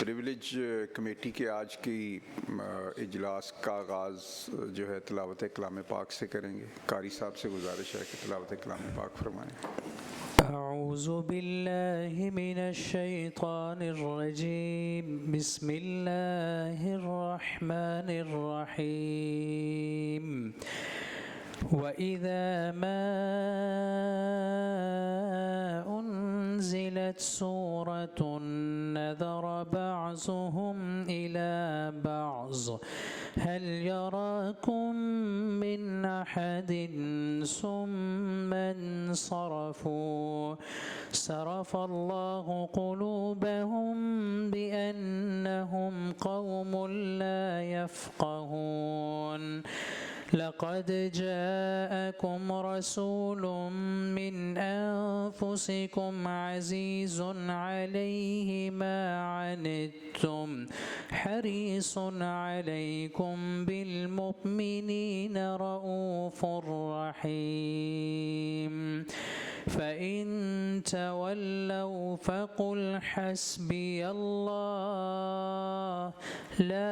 Privilege committee के आज की इजलास का आगाज़ जो है तिलावत कलाम पाक से करेंगे। कारी साहब से गुजारिश है कि तिलावत कलाम पाक फरमाएं। अऊज़ु बिल्लाहि मिनश शैतानिर रजीम बिस्मिल्लाहिर रहमानिर रहीम वइज़ा मा उन्ज़िलत सूरतुन नज़र बअज़ुहुम इला बअज़ हल यराकुम मिन अहदिन सुम्मा इंसरफू सरफ़ल्लाहु क़ुलूबहुम बिअन्नहुम क़ौमुन ला यफ़क़हून लक़द जाअकुम रसूलुम मिन अनफुसिकुम अज़ीज़ुन अलैहि मा अनित्तुम हरीसुन अलैकुम बिलमुमिनीन रऊफ़ुर रहीम फ़इन तवल्लव फ़क़ुल हस्बियल्लाह ला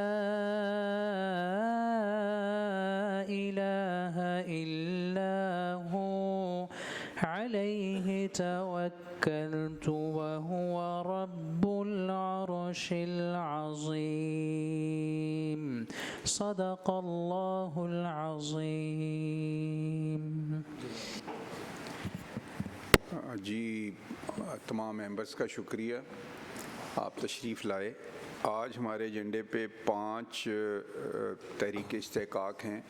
इलाहा इल्ला हु अलैहि तवक्कलतु व हुवा रब्बुल अर्शिल अज़ीम सदक़ल्लाहुल अज़ीम। जी तमाम मेंबर्स का शुक्रिया, आप तशरीफ़ लाए। आज हमारे एजेंडे पे 5 तहरीक इस्तेहकाक हैं।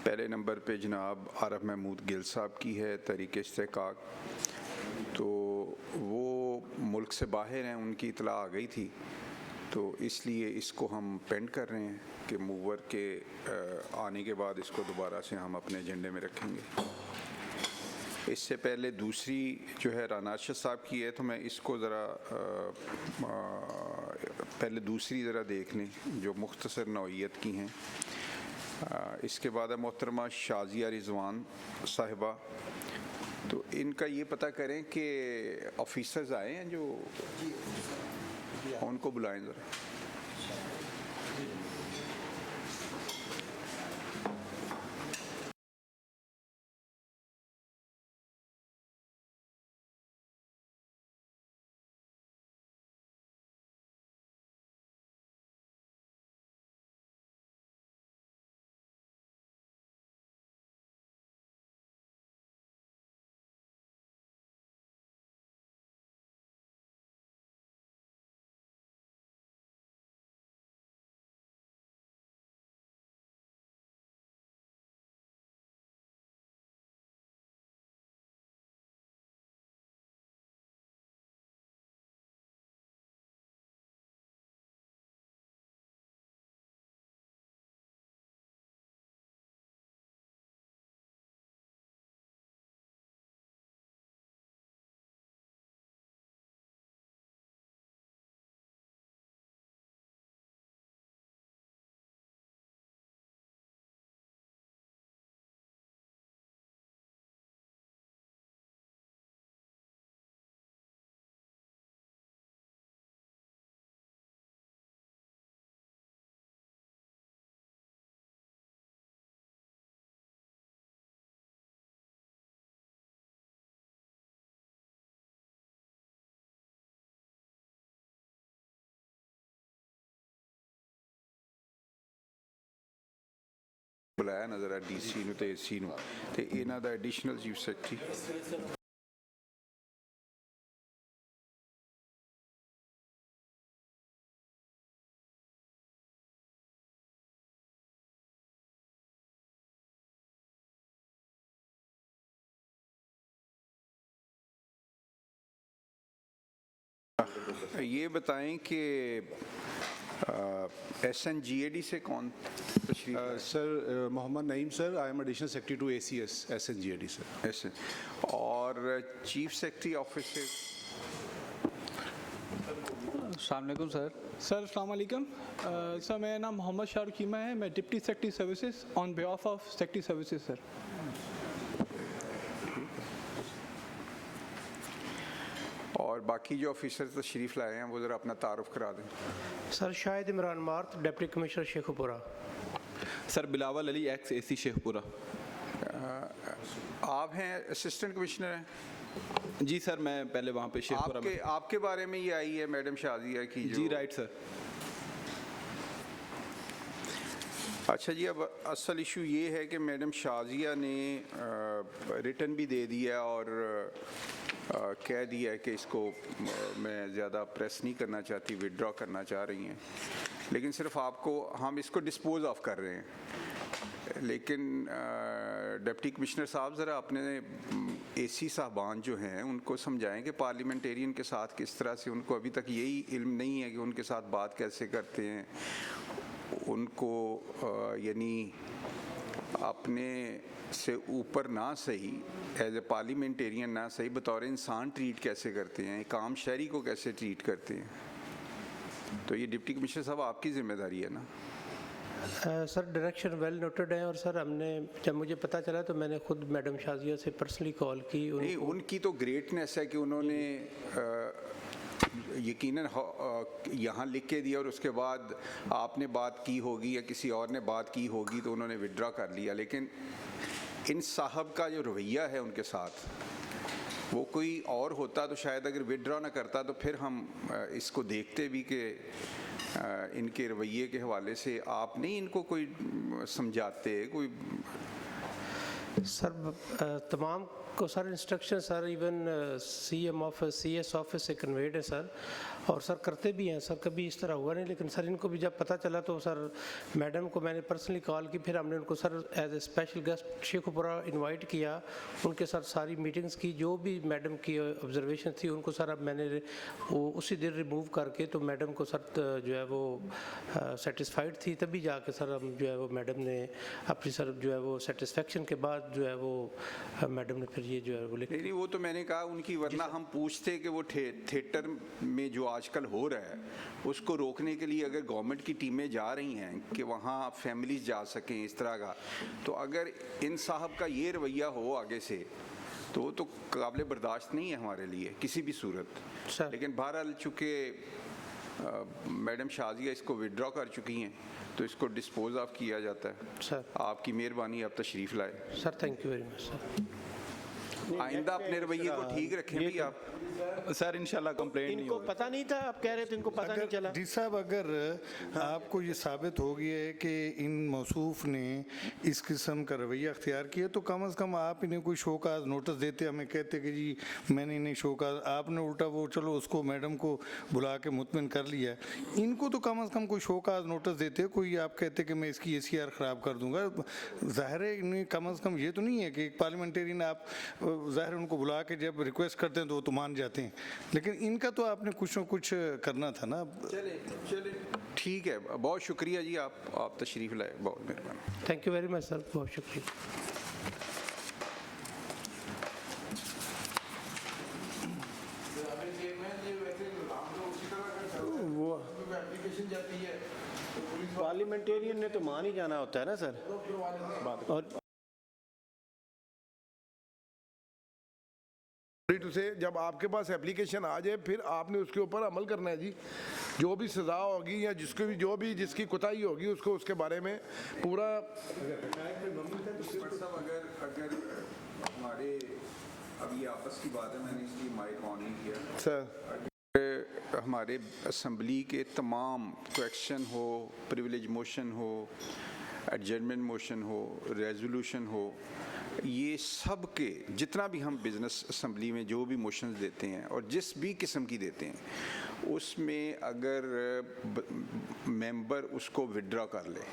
पहले नंबर पे जनाब आरफ महमूद गिल साहब की है तहरीक इस्तेहकाक, तो वो मुल्क से बाहर हैं, उनकी इतला आ गई थी, तो इसलिए इसको हम पेंड कर रहे हैं कि मूवर के आने के बाद इसको दोबारा से हम अपने एजेंडे में रखेंगे। इससे पहले दूसरी जो है राना अरशद साहब की है, तो मैं इसको ज़रा पहले दूसरी ज़रा देख लें जो मुख्तसर नौइयत की हैं। इसके बाद है मोहतरमा शाजिया रिजवान साहिबा, तो इनका ये पता करें कि ऑफिसर्स आए हैं जो, उनको बुलाएं ज़रा। बुलाया नज़र है DC ਨੂੰ ਤੇ AC ਨੂੰ, ਤੇ ਇਹਨਾਂ ਦਾ ਐਡੀਸ਼ਨਲ ਚੀਫ ਸੈਕਟਰੀ ये बताएं कि SNGAD से कौन sir Mohammad Naeem sir, I am additional secretary to ACS SNGAD sir. ऐसे और चीफ सेक्रेटरी ऑफिस से अस्सलाम वालेकुम सर। सर अस्सलाम वालेकुम सर, मेरा नाम मोहम्मद शाहरुख कीमा है, मैं deputy secretary services on behalf of secretary services sir. और बाकी जो ऑफिसर तशरीफ़ लाए हैं वो ज़रा अपना तारुफ करा दें। सर शाहिद इमरान मार्त, deputy commissioner Sheikhupura. Sir Bilawal Ali ex AC Sheikhupura. आप हैं असिस्टेंट कमिश्नर हैं? जी सर, मैं पहले वहाँ पे शेखपुरा में। आपके बारे में ये आई है मैडम शाजिया की जो? जी राइट सर। अच्छा जी, अब असल इशू ये है कि मैडम शाजिया ने रिटर्न भी दे दिया और कह दिया है कि इसको मैं ज़्यादा प्रेस नहीं करना चाहती, विड्रॉ करना चाह रही हैं, लेकिन सिर्फ आपको हम इसको डिस्पोज ऑफ कर रहे हैं। लेकिन डिप्टी कमिश्नर साहब ज़रा अपने AC साहबान जो हैं उनको समझाएं कि पार्लियामेंटेरियन के साथ किस तरह से, उनको अभी तक यही इल्म नहीं है कि उनके साथ बात कैसे करते हैं, उनको यानी अपने से ऊपर ना सही, एज ए पार्लियामेंटेरियन ना सही, बतौर इंसान ट्रीट कैसे करते हैं, एक आम शहरी को कैसे ट्रीट करते हैं। तो ये डिप्टी कमिश्नर साहब आपकी जिम्मेदारी है ना। सर डायरेक्शन वेल नोटेड है, और सर हमने जब मुझे पता चला तो मैंने खुद मैडम शाजिया से पर्सनली कॉल की। नहीं, उनकी तो ग्रेटनेस है कि उन्होंने यकीनन यहाँ लिख के दिया और उसके बाद आपने बात की होगी या किसी और ने बात की होगी तो उन्होंने विड्रॉ कर लिया। लेकिन इन साहब का जो रवैया है उनके साथ, वो कोई और होता तो शायद अगर विड्रॉ ना करता तो फिर हम इसको देखते भी कि इनके रवैये के हवाले से आप नहीं इनको कोई समझाते कोई। सर तमाम को sir instruction sir even CM office CS office से कन्वेड है सर, और सर करते भी हैं सर, कभी इस तरह हुआ नहीं। लेकिन सर इनको भी जब पता चला तो सर मैडम को मैंने पर्सनली कॉल की, फिर हमने उनको sir as a special guest Sheikhupura invite किया, उनके सर सारी मीटिंग्स की, जो भी मैडम की ऑब्जर्वेशन थी उनको सर अब मैंने वो उसी दिन रिमूव करके, तो मैडम को सर जो है वो सेटिस्फाइड थी, तभी जाके सर हम जो है वो मैडम ने अपनी सर जो है वो सेटिस्फेक्शन के बाद जो है वो मैडम ने फिर ये जो है वो नहीं, वो तो मैंने कहा उनकी, वरना हम पूछते कि वो थिएटर में जो आजकल हो रहा है उसको रोकने के लिए अगर गवर्नमेंट की टीमें जा रही हैं कि वहाँ फैमिलीज जा सकें इस तरह का, तो अगर इन साहब का ये रवैया हो आगे से तो वो तो काबिल बर्दाश्त नहीं है हमारे लिए किसी भी सूरत। लेकिन बहरहाल चूँकि मैडम शाजिया इसको विड्रॉ कर चुकी हैं तो इसको डिस्पोज ऑफ किया जाता है। सर आपकी मेहरबानी, आप तशरीफ़ लाए। Sir, thank you very much sir. आइंदा अपने रवैये को ठीक रखें भी आप। सर इंशाल्लाह कंप्लेंट नहीं इनको होगी। पता नहीं था, आप कह रहे थे इनको पता नहीं चला। डी साहब, अगर आपको ये साबित हो गया है कि इन मौसूफ ने इस किस्म का रवैया अख्तियार किया तो कम से कम आप इन्हें कोई शोकाज नोटिस देते, हमें कहते कि जी मैंने इन्हें शोकाज, आपने उल्टा वो चलो उसको मैडम को बुला के मुतमिन कर लिया, इनको तो कम से कम कोई शोकाज नोटिस देते, कोई आप कहते कि मैं इसकी ACR ख़राब कर दूंगा। ज़ाहिर है इन्हें कम से कम ये तो नहीं है कि एक पार्लियामेंटेरियन आप ज़ाहिर उनको बुला के जब रिक्वेस्ट करते हैं तो वो तो मान जाते हैं, लेकिन इनका तो आपने कुछ न कुछ करना था ना। चले ठीक है, बहुत शुक्रिया जी, आप तशरीफ़ लाए, बहुत मेहरबानी। Thank you very much sir, बहुत शुक्रिया। वो पार्लियामेंटेरियन ने तो मान ही जाना होता है ना सर। और से जब आपके पास एप्लीकेशन आ जाए फिर आपने उसके ऊपर अमल करना है जी। जो भी सज़ा होगी या जिसकी कोताही होगी उसको उसके बारे में पूरा। अगर हमारे अभी आपस की बात है, मैंने इसलिए माइक ऑन नहीं किया सर। हमारे असम्बली के तमाम क्वेश्चन हो, प्रिविलेज मोशन हो, एडजर्नमेंट मोशन हो, रेजोल्यूशन हो, ये सब के जितना भी हम बिज़नेस असम्बली में जो भी मोशंस देते हैं और जिस भी किस्म की देते हैं, उसमें अगर मेंबर उसको विड्रॉ कर ले,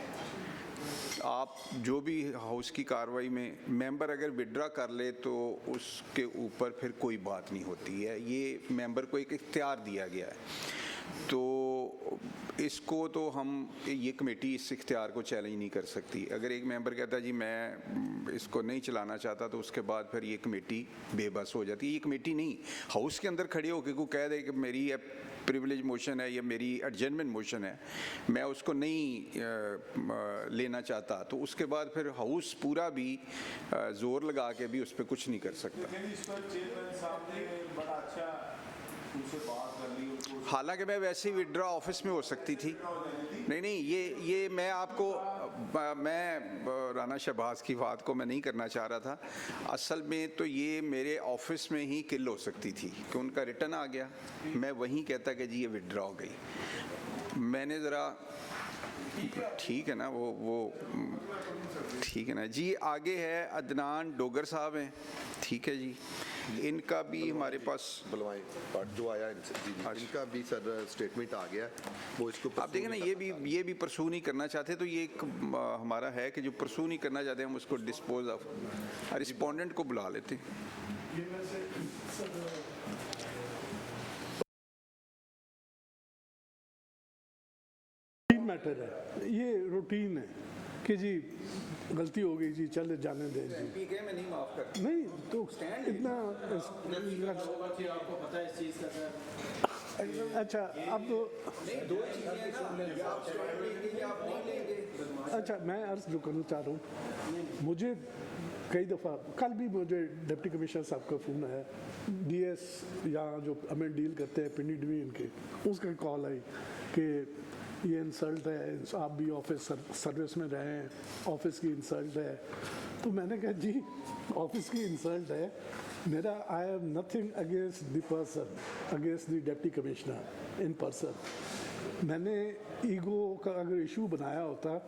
आप जो भी हाउस की कार्रवाई में मेंबर अगर विड्रॉ कर ले तो उसके ऊपर फिर कोई बात नहीं होती है। ये मेंबर को एक इख्तियार दिया गया है, तो इसको तो हम ये कमेटी इस इख्तियार को चैलेंज नहीं कर सकती। अगर एक मेंबर कहता है जी मैं इसको नहीं चलाना चाहता तो उसके बाद फिर ये कमेटी बेबस हो जाती है। ये कमेटी नहीं, हाउस के अंदर खड़े होकर को कह दे कि मेरी प्रिविलेज मोशन है या मेरी एडजर्नमेंट मोशन है, मैं उसको नहीं लेना चाहता, तो उसके बाद फिर हाउस पूरा भी जोर लगा के भी उस पर कुछ नहीं कर सकता। लेकिन इस पर चेयरमैन साहब ने बड़ा अच्छा हालांकि मैं वैसे ही विड्रॉ ऑफिस में हो सकती थी। नहीं, ये मैं आपको मैं राना शहबाज की बात को मैं नहीं करना चाह रहा था। असल में तो ये मेरे ऑफिस में ही किल हो सकती थी कि उनका रिटर्न आ गया, मैं वहीं कहता कि जी ये विड्रॉ हो गई। मैंने ज़रा ठीक है ना, वो ठीक है ना जी। आगे है अदनान डोगर साहब हैं, ठीक है जी। इनका भी हमारे पास बुलवाएं जो आया इनसे जी, इनका भी सर स्टेटमेंट आ गया, वो इसको आप देखें ना, ये भी परसू नहीं करना चाहते, तो ये एक हमारा है कि जो परसू नहीं करना चाहते हम उसको डिस्पोज ऑफ रिस्पोंडेंट को बुला लेते हैं। मैटर है, ये रूटीन है कि जी गलती हो गई जी, चल जाने दें जी, मैं नहीं माफ कर नहीं तो इतना आपको पता है इस चीज़ का सर। अच्छा अब अच्छा मैं अर्ज जो करना चाह रहा हूँ, मुझे कई दफ़ा कल भी मुझे डिप्टी कमिश्नर साहब का फ़ोन आया, डीएस यहाँ जो हमें डील करते हैं पिंडी डिवीजन के, उसका कॉल आई कि ये इंसल्ट है, आप भी ऑफिस सर्विस में रहे हैं, ऑफिस की इंसल्ट है। तो मैंने कहा जी ऑफिस की इंसल्ट है, मेरा I have nothing against the person, against the deputy commissioner in person. मैंने ईगो का अगर इशू बनाया होता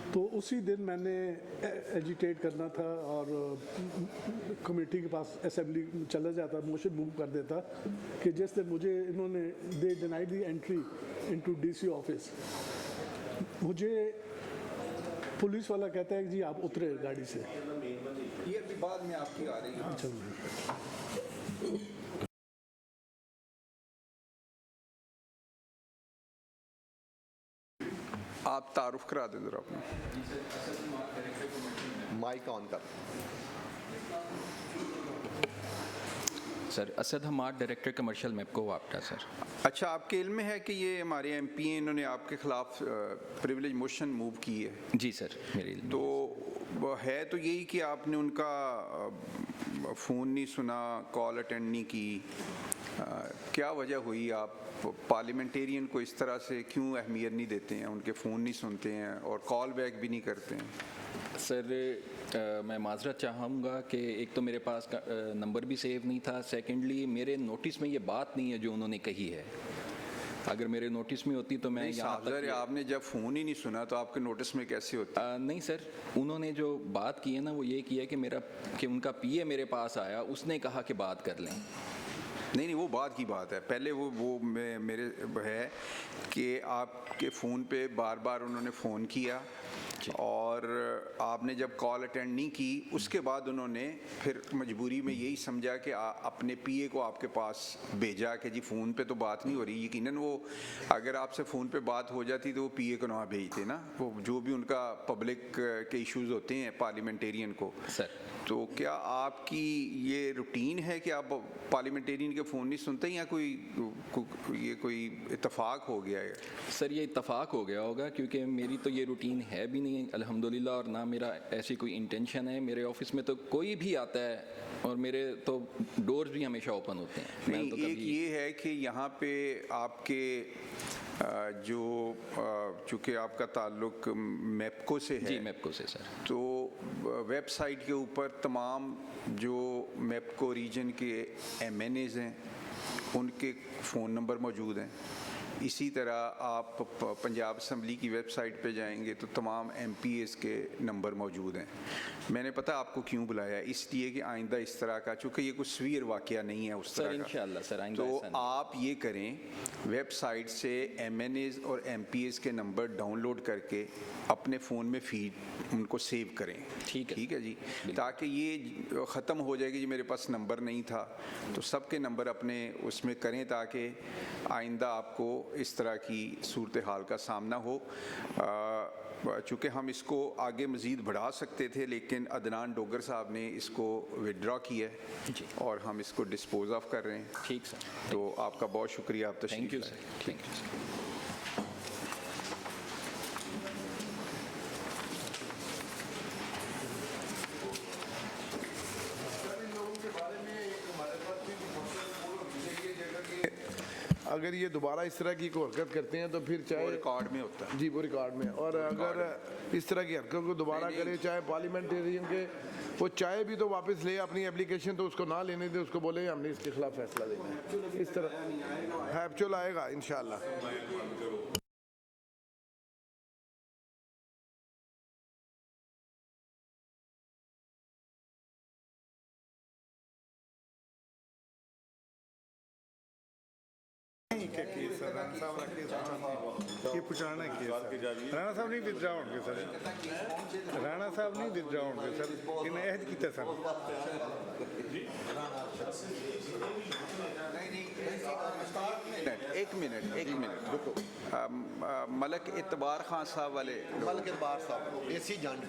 तो उसी दिन मैंने एजिटेट करना था और कमेटी के पास असेंबली चला जाता, मोशन मूव कर देता कि जिस दिन मुझे इन्होंने दे डिनाइड दी एंट्री इनटू डीसी ऑफिस, मुझे पुलिस वाला कहता है कि जी आप उतरे गाड़ी से। ये अभी बाद में आपकी आ रही है। आप तारुफ करा दें जरा अपना। माइक ऑन कर। Sir Asad Hammad, director commercial MEPCO वापटा सर। अच्छा, आपके इल्म में है कि ये हमारे एमपी हैं, इन्होंने आपके खिलाफ प्रिविलेज मोशन मूव की है? जी सर, मेरे इल्म तो है तो यही कि आपने उनका फ़ोन नहीं सुना, कॉल अटेंड नहीं की, क्या वजह हुई? आप पार्लियामेंटेरियन को इस तरह से क्यों अहमियत नहीं देते हैं, उनके फ़ोन नहीं सुनते हैं और कॉल बैक भी नहीं करते हैं? सर मैं माजरत चाहूँगा कि एक तो मेरे पास नंबर भी सेव नहीं था, सेकेंडली मेरे नोटिस में ये बात नहीं है जो उन्होंने कही है। अगर मेरे नोटिस में होती तो मैं यहाँ तक आपने जब फ़ोन ही नहीं सुना तो आपके नोटिस में कैसे होता? नहीं सर, उन्होंने जो बात की है ना वो ये की है कि उनका पीए मेरे पास आया, उसने कहा कि बात कर लें। नहीं, वो बात की बात है। पहले वो मेरे है कि आपके फ़ोन पे बार बार उन्होंने फ़ोन किया और आपने जब कॉल अटेंड नहीं की, उसके बाद उन्होंने फिर मजबूरी में यही समझा कि अपने पीए को आपके पास भेजा कि जी फ़ोन पे तो बात नहीं हो रही। यकीनन वो अगर आपसे फ़ोन पे बात हो जाती तो वो पीए को ना भेजते ना, वो जो भी उनका पब्लिक के इश्यूज़ होते हैं पार्लियामेंटेरियन को। सर तो क्या आपकी ये रूटीन है कि आप पार्लियामेंटेरियन के फ़ोन नहीं सुनते या ये कोई इत्तेफाक हो गया है? सर ये इत्तेफाक हो गया होगा क्योंकि मेरी तो ये रूटीन है भी नहीं अल्हम्दुलिल्लाह, और ना मेरा ऐसी कोई इंटेंशन है। मेरे ऑफिस में तो कोई भी आता है और मेरे तो डोर्स भी हमेशा ओपन होते हैं। नहीं, तो एक ये है कि यहाँ पे आपके जो चूँकि आपका ताल्लुक मैपको से है। जी मैपको से सर। तो वेबसाइट के ऊपर तमाम जो मैपको रीजन के MNAs हैं उनके फ़ोन नंबर मौजूद हैं। इसी तरह आप पंजाब असम्बली की वेबसाइट पे जाएंगे तो तमाम MPs के नंबर मौजूद हैं। मैंने पता आपको क्यों बुलाया, इसलिए कि आइंदा इस तरह का, चूँकि ये कुछ सवीर वाक़या नहीं है उस तरह का, इंशाअल्लाह सर आइंदा तो आप ये करें वेबसाइट से MNAs और MPs के नंबर डाउनलोड करके अपने फ़ोन में फीड उनको सेव करें। ठीक है जी, ताकि ये ख़त्म हो जाएगी जी मेरे पास नंबर नहीं था, तो सबके नंबर अपने उसमें करें ताकि आइंदा आपको इस तरह की सूरत हाल का सामना हो। चूँकि हम इसको आगे मज़ीद बढ़ा सकते थे लेकिन अदनान डोगर साहब ने इसको विड्रॉ किया है और हम इसको डिस्पोज ऑफ कर रहे हैं। ठीक सर, तो आपका बहुत शुक्रिया। आप thank you sir. Thank you sir. अगर ये दोबारा इस तरह की कोई हरकत करते हैं तो फिर चाहे रिकॉर्ड में होता है जी, वो रिकॉर्ड में, और अगर इस तरह की हरकत को दोबारा करे, चाहे पार्लियामेंटेरियन के वो चाहे भी तो वापस ले अपनी एप्लीकेशन, तो उसको ना लेने दे, उसको बोले हमने इसके खिलाफ फैसला देना है। इस तरह हैप्चुअल आएगा इंशाल्लाह। क्या केस है राणा साहब का केस ये पुराना केस है। राणा साहब नहीं विदड्रा होंगे सर, राणा साहब नहीं विदड्रा होंगे सर, इन्हें अहद किया सर। एक मिनट रुको। मलक इतबार खान साहब वाले, मलक इतबार साहब एसी जंड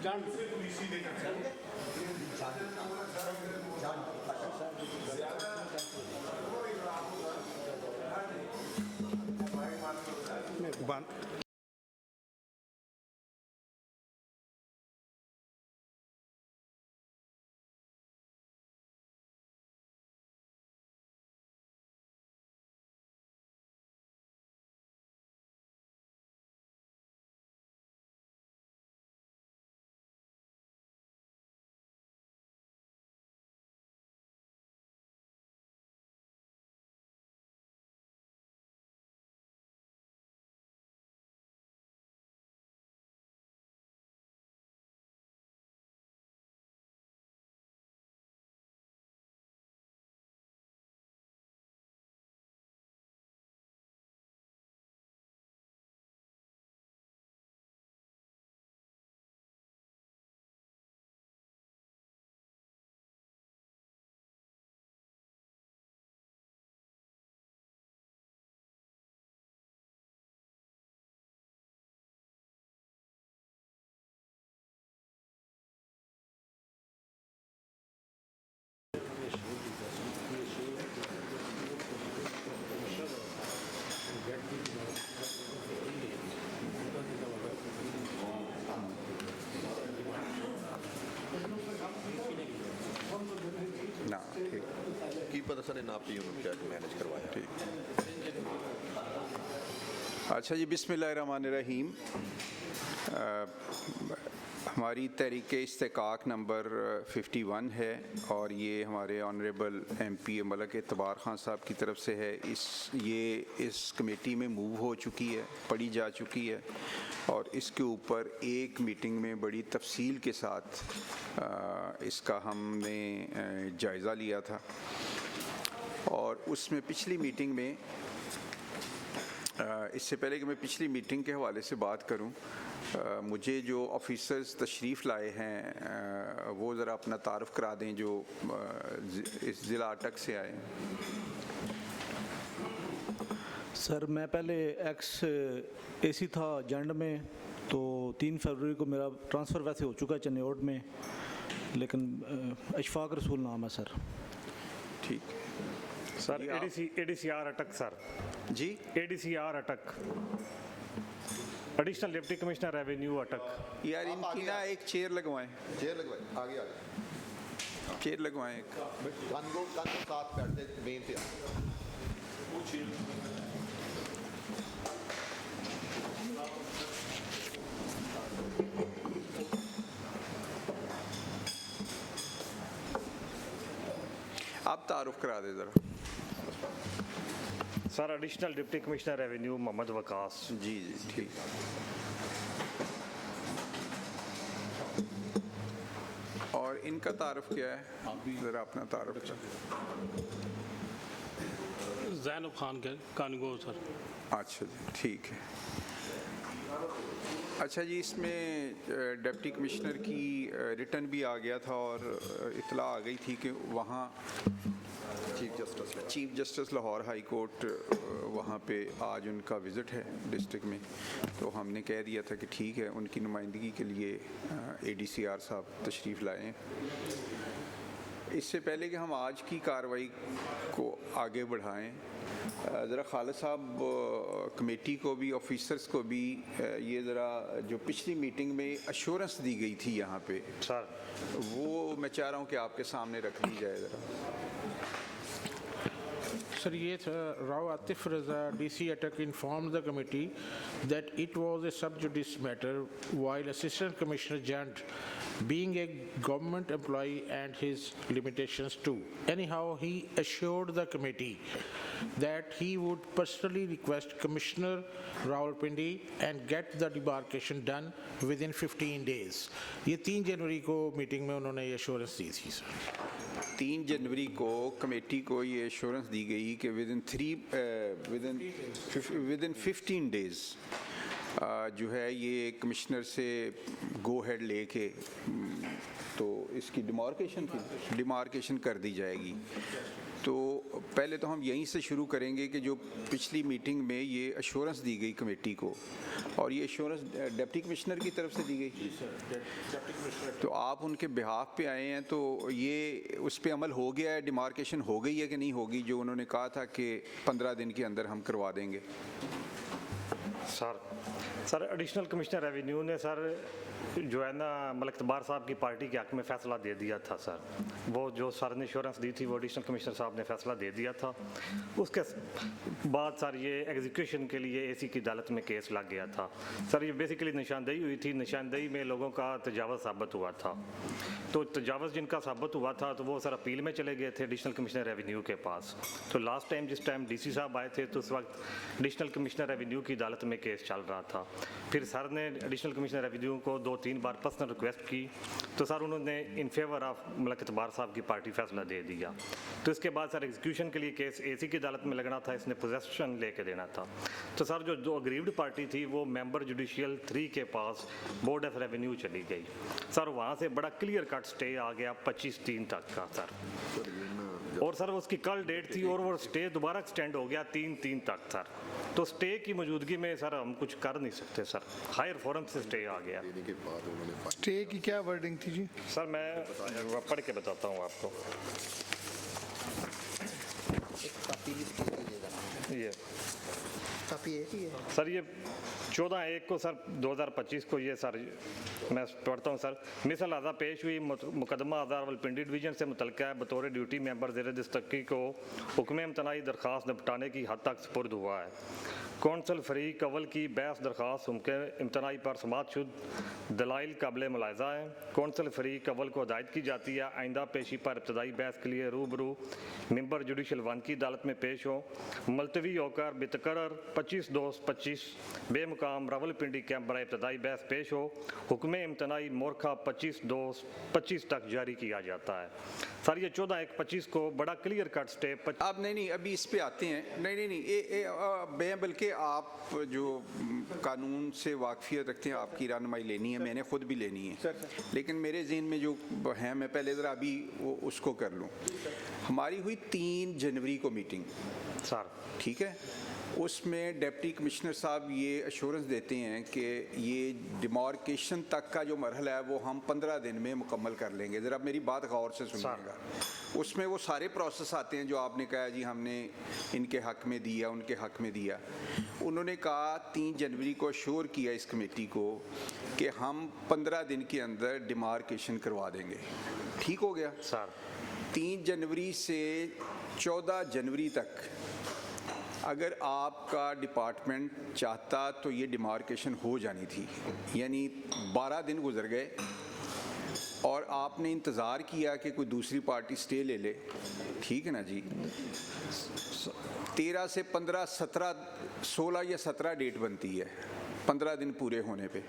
ना ठीक की पता सर ना पी क्या मैनेज करवाया। ठीक। अच्छा जी, बिस्मिल्लाहिर्रहमानिर्रहीम। हमारी तहरीक इस्तेकाक नंबर 51 है और ये हमारे ऑनरेबल MP मलक इतबार खान साहब की तरफ से है। इस कमेटी में मूव हो चुकी है, पढ़ी जा चुकी है और इसके ऊपर एक मीटिंग में बड़ी तफसील के साथ इसका हमने जायज़ा लिया था और उसमें पिछली मीटिंग में इससे पहले कि मैं पिछली मीटिंग के हवाले से बात करूं, मुझे जो ऑफिसर्स तशरीफ़ लाए हैं वो ज़रा अपना तारुफ करा दें जो इस ज़िला अटक से आए हैं। सर मैं पहले एक्स AC था जंड में, तो 3 फरवरी को मेरा ट्रांसफ़र वैसे हो चुका है चन्नौड में, लेकिन अशफाक रसूल नाम है सर। ठीक सर ADCR अटक सर जी, ADCR अटक, एडिशनल डिप्टी कमिश्नर रेवेन्यू अटक। यार इनकी ना एक चेयर लगवाएं, आगे चेयर लगवाएं एक। साथ बैठते मेन पे आप तारुफ करा दे ज़रा। Sir additional deputy commissioner revenue Mohammad Waqas. जी जी ठीक। और इनका तारुफ क्या है, ज़रा अपना तारुफ करें। ज़ैनब खान के कानगो सर। अच्छा जी ठीक है। अच्छा जी, इसमें डिप्टी कमिश्नर की रिटर्न भी आ गया था और इतला आ गई थी कि वहाँ chief justice Lahore high court वहाँ पे आज उनका विज़िट है डिस्ट्रिक्ट में, तो हमने कह दिया था कि ठीक है, उनकी नुमाइंदगी के लिए ADCR साहब तशरीफ़ लाए हैं। इससे पहले कि हम आज की कार्रवाई को आगे बढ़ाएं, ज़रा खालिद साहब कमेटी को भी, ऑफिसर्स को भी ये ज़रा जो पिछली मीटिंग में अश्योरेंस दी गई थी यहाँ पे सर, वो मैं चाह रहा हूँ कि आपके सामने रख ली जाए ज़रा। Sir, yes, Rao Atif Raza, DC Attack, informed the committee that it was a sub judice matter, while Assistant Commissioner Jant, being a government employee and his limitations too. Anyhow, he assured the committee that he would personally request Commissioner Rawalpindi and get the demarcation done within 15 days. ये 3 जनवरी को meeting में उन्होंने ये assurance दी थी sir. 3 जनवरी को committee को ये assurance दी गई कि विदिन 15 डेज जो है ये कमिश्नर से गो हेड लेके तो इसकी डिमार्केशन कर दी जाएगी। तो पहले तो हम यहीं से शुरू करेंगे कि जो पिछली मीटिंग में ये एश्योरेंस दी गई कमेटी को, और ये एश्योरेंस डिप्टी कमिश्नर की तरफ से दी गई, तो आप उनके बिहाफ पे आए हैं, तो ये उस पे अमल हो गया है, डिमार्केशन हो गई है कि नहीं होगी, जो उन्होंने कहा था कि 15 दिन के अंदर हम करवा देंगे। सर एडिशनल कमिश्नर रेवेन्यू ने सर जो है ना मलिक इकबार साहब की पार्टी के हक में फ़ैसला दे दिया था सर। वो जो सर ने इंश्योरेंस दी थी वो एडिशनल कमिश्नर साहब ने फ़ैसला दे दिया था। उसके बाद सर ये एग्जीक्यूशन के लिए एसी की अदालत में केस लग गया था। सर ये बेसिकली निशानदेही हुई थी, निशानदेही में लोगों का तजावज़ साबित हुआ था। तो तजावज़ जिनका साबित हुआ था तो वो सर अपील में चले गए थे एडिशनल कमिश्नर रेवेन्यू के पास। तो लास्ट टाइम जिस टाइम DC साहब आए थे तो उस वक्त एडिशनल कमिश्नर रेवेन्यू की अदालत में केस चल रहा था। फिर सर ने एडिशनल कमिश्नर रेवेन्यू को 2-3 बार पर्सनल रिक्वेस्ट की, तो सर उन्होंने इन फेवर ऑफ मलिक इकबार साहब की पार्टी फैसला दे दिया। तो इसके बाद सर एग्जीक्यूशन के लिए केस एसी की अदालत में लगना था, इसने पोजेशन लेके देना था। तो सर जो अग्रीव्ड पार्टी थी वो मेंबर जुडिशियल 3 के पास बोर्ड ऑफ रेवेन्यू चली गई। सर वहाँ से बड़ा क्लियर कट स्टे आ गया 25/3 तक का सर, और सर उसकी कल डेट थी और वो स्टे दोबारा एक्सटेंड हो गया 3/3 तक सर। तो स्टे की मौजूदगी में सर हम कुछ कर नहीं सकते सर, हायर फोरम से स्टे आ गया। स्टे की क्या वर्डिंग थी जी? सर मैं पढ़ के बताता हूँ आपको। ये सर ये 14/1 को सर 2025 को ये सर मैं पढ़ता हूँ सर। मिसल आज़ा पेश हुई मुकदमा आज़ा रावलपिंडी डिवीज़न से मुतल्लिक़ा है बतौर ड्यूटी मेंबर ज़ेर दस्तकी को हुक्म इम्तनाई दरख्वास्त निपटाने की हद तक सुपुर्द हुआ है। कौंसल फरीक अव्वल की बहस दरख्वास्त हुक्म इम्तनाई पर समाअतशुदा दलाइल काबिल मुलाहिज़ा है। कौंसल फरीक अव्वल को हदायत की जाती है आइंदा पेशी पर इब्तदाई बहस के लिए रूबरू मेंबर जुडिशल 1 की अदालत में पेश हो, मुलतवी होकर बेतकर्रर 25/2/25 बेमुकाम रावलपिंडी कैंप बराए इब्तदाई बहस पेश हो, हुक्म इम्तनाई मोरखा 25/2/25 तक जारी किया जाता है। सर ये 14/1/25 को बड़ा क्लियर कट स्टे आप नहीं अभी इस पे आते हैं। नहीं बल्कि आप जो कानून से वाकफियत रखते हैं आपकी रहनुमाई लेनी है, मैंने खुद भी लेनी है, लेकिन मेरे जहन में जो है मैं पहले ज़रा अभी उसको कर लूँ। हमारी हुई 3 जनवरी को मीटिंग सर, ठीक है, उसमें डिप्टी कमिश्नर साहब ये एश्योरेंस देते हैं कि ये डिमार्केशन तक का जो मरहला है वो हम 15 दिन में मुकम्मल कर लेंगे। ज़रा मेरी बात गौर से सुनिएगा। उसमें वो सारे प्रोसेस आते हैं जो आपने कहा जी हमने इनके हक में दिया, उनके हक में दिया। उन्होंने कहा 3 जनवरी को अश्योर किया इस कमेटी को कि हम 15 दिन के अंदर डिमार्केशन करवा देंगे। ठीक हो गया सर। 3 जनवरी से 14 जनवरी तक अगर आपका डिपार्टमेंट चाहता तो ये डिमार्केशन हो जानी थी, यानी 12 दिन गुजर गए और आपने इंतज़ार किया कि कोई दूसरी पार्टी स्टे ले ले। ठीक है ना जी। 13 से 15, 17, 16 या 17 डेट बनती है 15 दिन पूरे होने पे।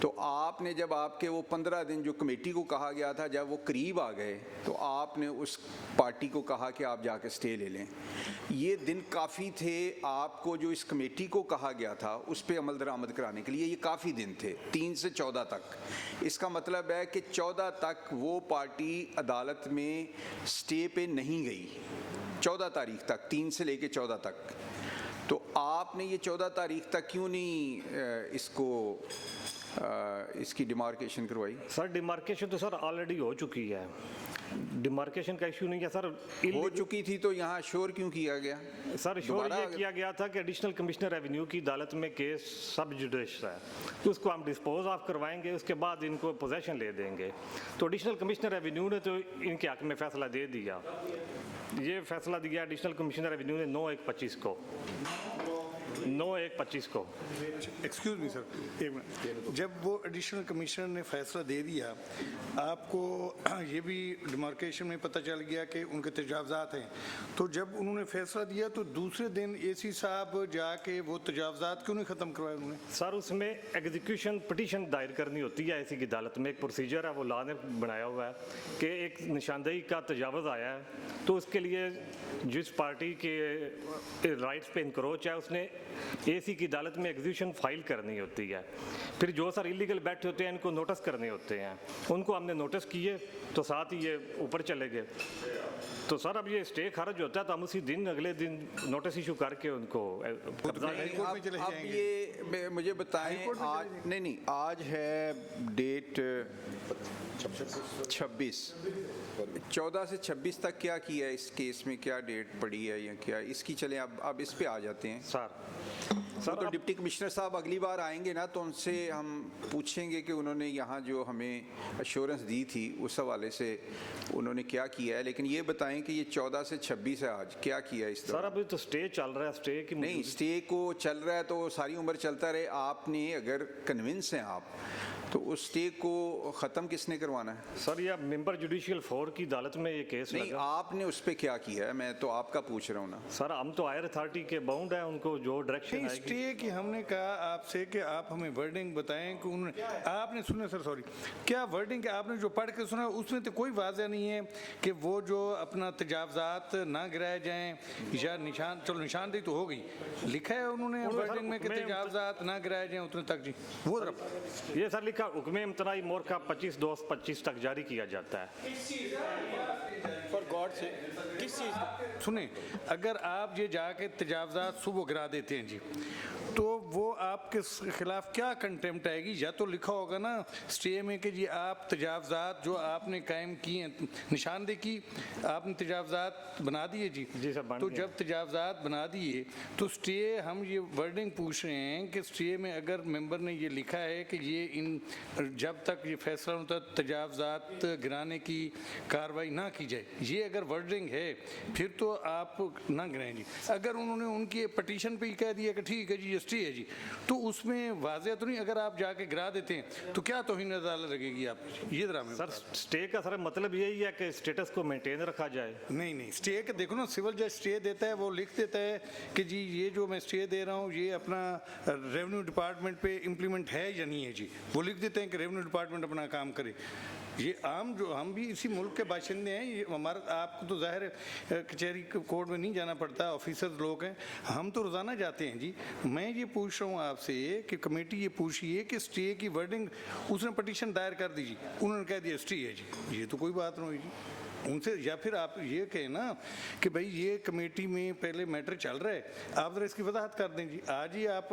तो आपने जब आपके वो 15 दिन जो कमेटी को कहा गया था जब वो करीब आ गए तो आपने उस पार्टी को कहा कि आप जाके स्टे ले लें। ये दिन काफ़ी थे आपको, जो इस कमेटी को कहा गया था उस पर अमल दरामद कराने के लिए ये काफ़ी दिन थे, 3 से 14 तक। इसका मतलब है कि 14 तक वो पार्टी अदालत में स्टे पे नहीं गई, 14 तारीख तक, 3 से लेके 14 तक। तो आपने ये 14 तारीख तक क्यों नहीं इसकी डिमार्केशन करवाई? सर डिमार्केशन तो सर ऑलरेडी हो चुकी है, डिमार्केशन का इशू नहीं है सर। हो चुकी थी तो यहाँ श्योर क्यों किया गया? सर श्योर ये किया गया था कि एडिशनल कमिश्नर रेवेन्यू की अदालत में केस सब जुडिश है, तो उसको हम डिस्पोज ऑफ करवाएंगे, उसके बाद इनको पोजेशन ले देंगे। तो एडिशनल कमिश्नर रेवेन्यू ने तो इनके हक में फैसला दे दिया। ये फैसला दिया एडिशनल कमिश्नर रेवेन्यू ने 9/1/25 को। 9/1/25 को। एक्सक्यूज मी सर, एक मिनट। जब वो एडिशनल कमिश्नर ने फैसला दे दिया, आपको ये भी डिमार्केशन में पता चल गया कि उनके तजावज़ात हैं, तो जब उन्होंने फैसला दिया तो दूसरे दिन एसी साहब जाके वो तजावज़ात क्यों नहीं ख़त्म करवाए उन्होंने? सर उसमें एग्जीक्यूशन पिटीशन दायर करनी होती है एसी की अदालत में, एक प्रोसीजर है वो लॉ ने बनाया हुआ है कि एक निशानदेही का तजावज़ आया है तो उसके लिए जिस पार्टी के राइट्स पे इंक्रोच है उसने एसी की अदालत में एग्जीक्यूशन फाइल करनी होती है। फिर जो सर इलीगल बैठे होते हैं इनको नोटिस करने होते हैं, उनको हमने नोटिस किए तो साथ ही ये ऊपर चले गए। तो सर अब ये स्टे खारिज होता है तो हम उसी दिन अगले दिन नोटिस इशू करके उनको अब ये मुझे बताएं, आज नहीं आज है डेट 26, 14 से 26 तक क्या किया है इस केस में, क्या डेट पड़ी है या क्या इसकी? चले अब इस पे आ जाते हैं सर तो डिप्टी कमिश्नर साहब अगली बार आएंगे ना तो उनसे हम पूछेंगे कि उन्होंने यहाँ जो हमें अश्योरेंस दी थी उस हवाले से उन्होंने क्या किया है। लेकिन ये बताएं कि ये 14 से 26 है, आज क्या किया है इस तरह? सर अभी तो स्टे चल रहा है, स्टे की नहीं, स्टे को चल रहा है तो सारी उम्र चलता रहे। आपने अगर कन्विंस हैं आप तो उस स्टे को ख़त्म किसने करवाना है? सर ये मेंबर जुडिशियल फोर की अदालत में ये केस नहीं, आपने उस पर क्या किया है? मैं तो आपका पूछ रहा हूँ ना सर। हम तो हायर अथॉरिटी के बाउंड है, उनको जो डायरेक्शन आएगी। स्टे की हमने कहा आपसे कि आप हमें वर्डिंग बताएं कि उन्होंने आपने सुना सर, सॉरी, क्या वर्डिंग आपने जो पढ़ के सुना उसमें तो कोई वाज़ह नहीं है कि वो जो अपना तजावज़ात ना गिराए जाएं या निशान, चलो निशानदेही तो हो गई, लिखा है उन्होंने वर्डिंग में कि तजावज़ात ना गिराए जाएं उतने तक जी, वो ये सर लिखा हुक्म इम्तनाई मोरका 25/2/25 तक जारी किया जाता है। फॉर गॉड से किस चीज़? सुने, अगर आप ये जाके तजावज़ात सुबह गिरा देते हैं जी तो वो आपके खिलाफ क्या कंटेम्प्ट आएगी? या तो लिखा होगा ना स्टे में कि जी आप तजावज़ात जो आपने कायम किए हैं, निशानदेही की आपने तजावज़ात बना दिए जी सर, तो जब तजावज़ात बना दिए तो स्टे, हम ये वर्डिंग पूछ रहे हैं कि स्टे में अगर मेंबर ने ये लिखा है कि ये इन जब तक ये फैसला होता तजावज़ात गिराने की कार्रवाई ना की जाए, ये अगर वर्डिंग है फिर तो आप ना गिराएं जी। अगर उन्होंने उनकी पटिशन पे ही कह दिया कि ठीक है जी स्टे है जी, तो उसमें वाज़ह तो नहीं, अगर आप जाके गिरा देते हैं तो क्या तौहीन अदालत लगेगी आप? ये ड्रामे सर स्टे का सर मतलब यही है कि स्टेटस को मेंटेन रखा जाए। नहीं, स्टे के देखो ना, सिविल जज स्टे देता है, वो लिख देता है कि जी ये जो मैं स्टे दे रहा हूँ ये अपना रेवेन्यू डिपार्टमेंट पे इम्प्लीमेंट है या नहीं है जी, वो लिख देते हैं कि रेवेन्यू डिपार्टमेंट अपना काम करे। ये आम जो हम भी इसी मुल्क के बाशिंदे हैं, ये हमारा, आपको तो जाहिर है कचहरी कोर्ट में नहीं जाना पड़ता, ऑफिसर्स लोग हैं, हम तो रोज़ाना जाते हैं जी। मैं ये पूछ रहा हूँ आपसे कि कमेटी ये पूछ रही है कि स्टे की वर्डिंग, उसने पटिशन दायर कर दी जी, उन्होंने कह दिया स्टे है जी, ये तो कोई बात नहीं हुई जी उनसे। या फिर आप ये कहें ना कि भाई ये कमेटी में पहले मैटर चल रहा है, आप ज़रा इसकी वजाहत कर दें जी, आज ही आप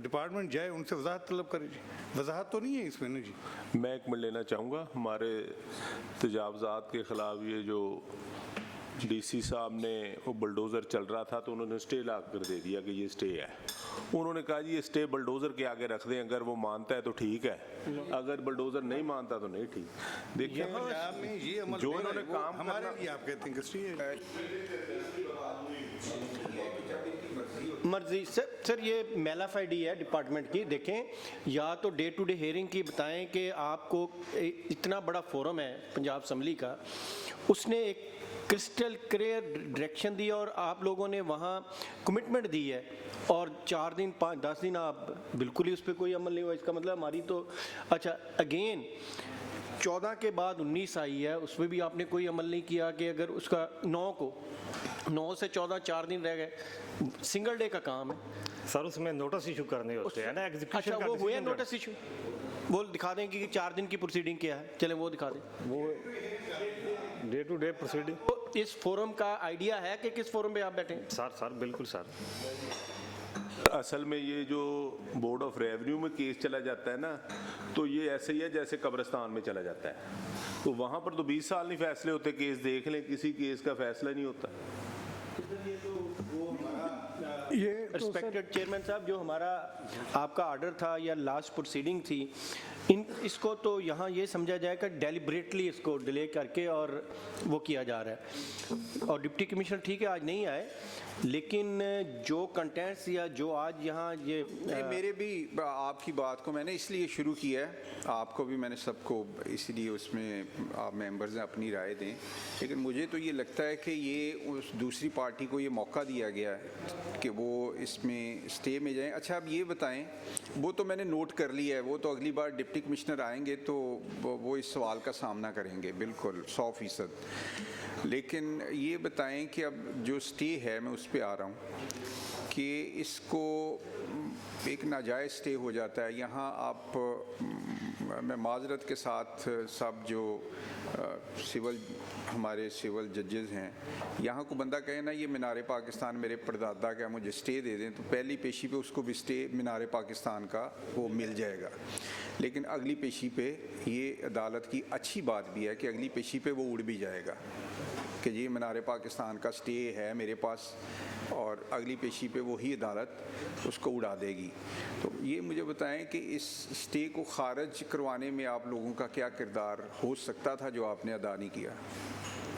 डिपार्टमेंट जाए उनसे वजाहत तलब करें जी, वजाहत तो नहीं है इसमें ना जी। मैं एक मिनट लेना चाहूँगा। हमारे तजावज़ात के ख़िलाफ़ ये जो डीसी साहब ने वो बुलडोज़र चल रहा था तो उन्होंने स्टे ला कर दे दिया कि ये स्टे है। उन्होंने कहा जी ये स्टे बुलडोज़र के आगे रख दें, अगर वो मानता है तो ठीक है, अगर बुलडोज़र नहीं मानता तो नहीं ठीक। देखिए जो इन्होंने काम हमारे लिए आप कहते हैं कि स्टे है मर्जी सर ये मेलाफाइड ही है डिपार्टमेंट की। देखें, या तो डे टू डे हियरिंग की बताएं कि आपको इतना बड़ा फोरम है पंजाब असम्बली का, उसने एक क्रिस्टल क्लियर डायरेक्शन दी और आप लोगों ने वहाँ कमिटमेंट दी है और 4 दिन 5-10 दिन आप बिल्कुल ही उस पर कोई अमल नहीं हुआ। इसका मतलब हमारी तो अच्छा अगेन 14 के बाद 19 आई है, उसमें भी आपने कोई अमल नहीं किया कि अगर उसका 9 से 14 4 दिन रह गए, सिंगल डे का काम है सर, उसमें नोटिस इशू करने होते हैं ना एग्जीक्यूशन। अच्छा वो हुए नोटिस इशू, वो दिखा दें कि 4 दिन की प्रोसीडिंग क्या है, चलें वो दिखा दें, वो डे टू डे प्रोसीडिंग। तो इस फोरम का आइडिया है कि किस फोरम पे आप बैठे हैं? सर बिल्कुल सर। असल में ये जो बोर्ड ऑफ रेवेन्यू में केस चला जाता है ना, तो ये ऐसे ही है जैसे कब्रिस्तान में चला जाता है, तो वहाँ पर तो 20 साल नहीं फैसले होते, केस देख लें, किसी केस का फैसला नहीं होता। ये रिस्पेक्टेड चेयरमैन साहब, जो हमारा आपका ऑर्डर था या लास्ट प्रोसीडिंग थी इसको तो यहाँ ये समझा जाएगा डेलिब्रेटली इसको डिले करके और वो किया जा रहा है। और डिप्टी कमिश्नर ठीक है आज नहीं आए, लेकिन जो कंटेंट्स या जो आज यहाँ ये मेरे भी आपकी बात को मैंने इसलिए शुरू किया है, आपको भी मैंने सबको इसलिए उसमें आप मेंबर्स ने अपनी राय दें, लेकिन मुझे तो ये लगता है कि ये उस दूसरी पार्टी को ये मौका दिया गया है कि वो इसमें स्टे में जाएं। अच्छा अब ये बताएं, वो तो मैंने नोट कर लिया है, वो तो अगली बार डिप्टी कमिश्नर आएंगे तो वो इस सवाल का सामना करेंगे बिल्कुल 100%, लेकिन ये बताएं कि अब जो स्टे है मैं उस पे आ रहा हूँ कि इसको एक नाजायज़ स्टे हो जाता है। यहाँ आप मैं माजरत के साथ सब जो हमारे सिविल जजेस हैं, यहाँ को बंदा कहे ना ये मीनार पाकिस्तान मेरे परदादा का मुझे स्टे दे दें, तो पहली पेशी पे उसको भी स्टे मीनार पाकिस्तान का वो मिल जाएगा। लेकिन अगली पेशी पे ये अदालत की अच्छी बात भी है कि अगली पेशी पे वो उड़ भी जाएगा कि जी मीनार पाकिस्तान का स्टे है मेरे पास, और अगली पेशी पे वही अदालत उसको उड़ा देगी। तो ये मुझे बताएं कि इस स्टे को खारिज करवाने में आप लोगों का क्या किरदार हो सकता था जो आपने अदा नहीं किया?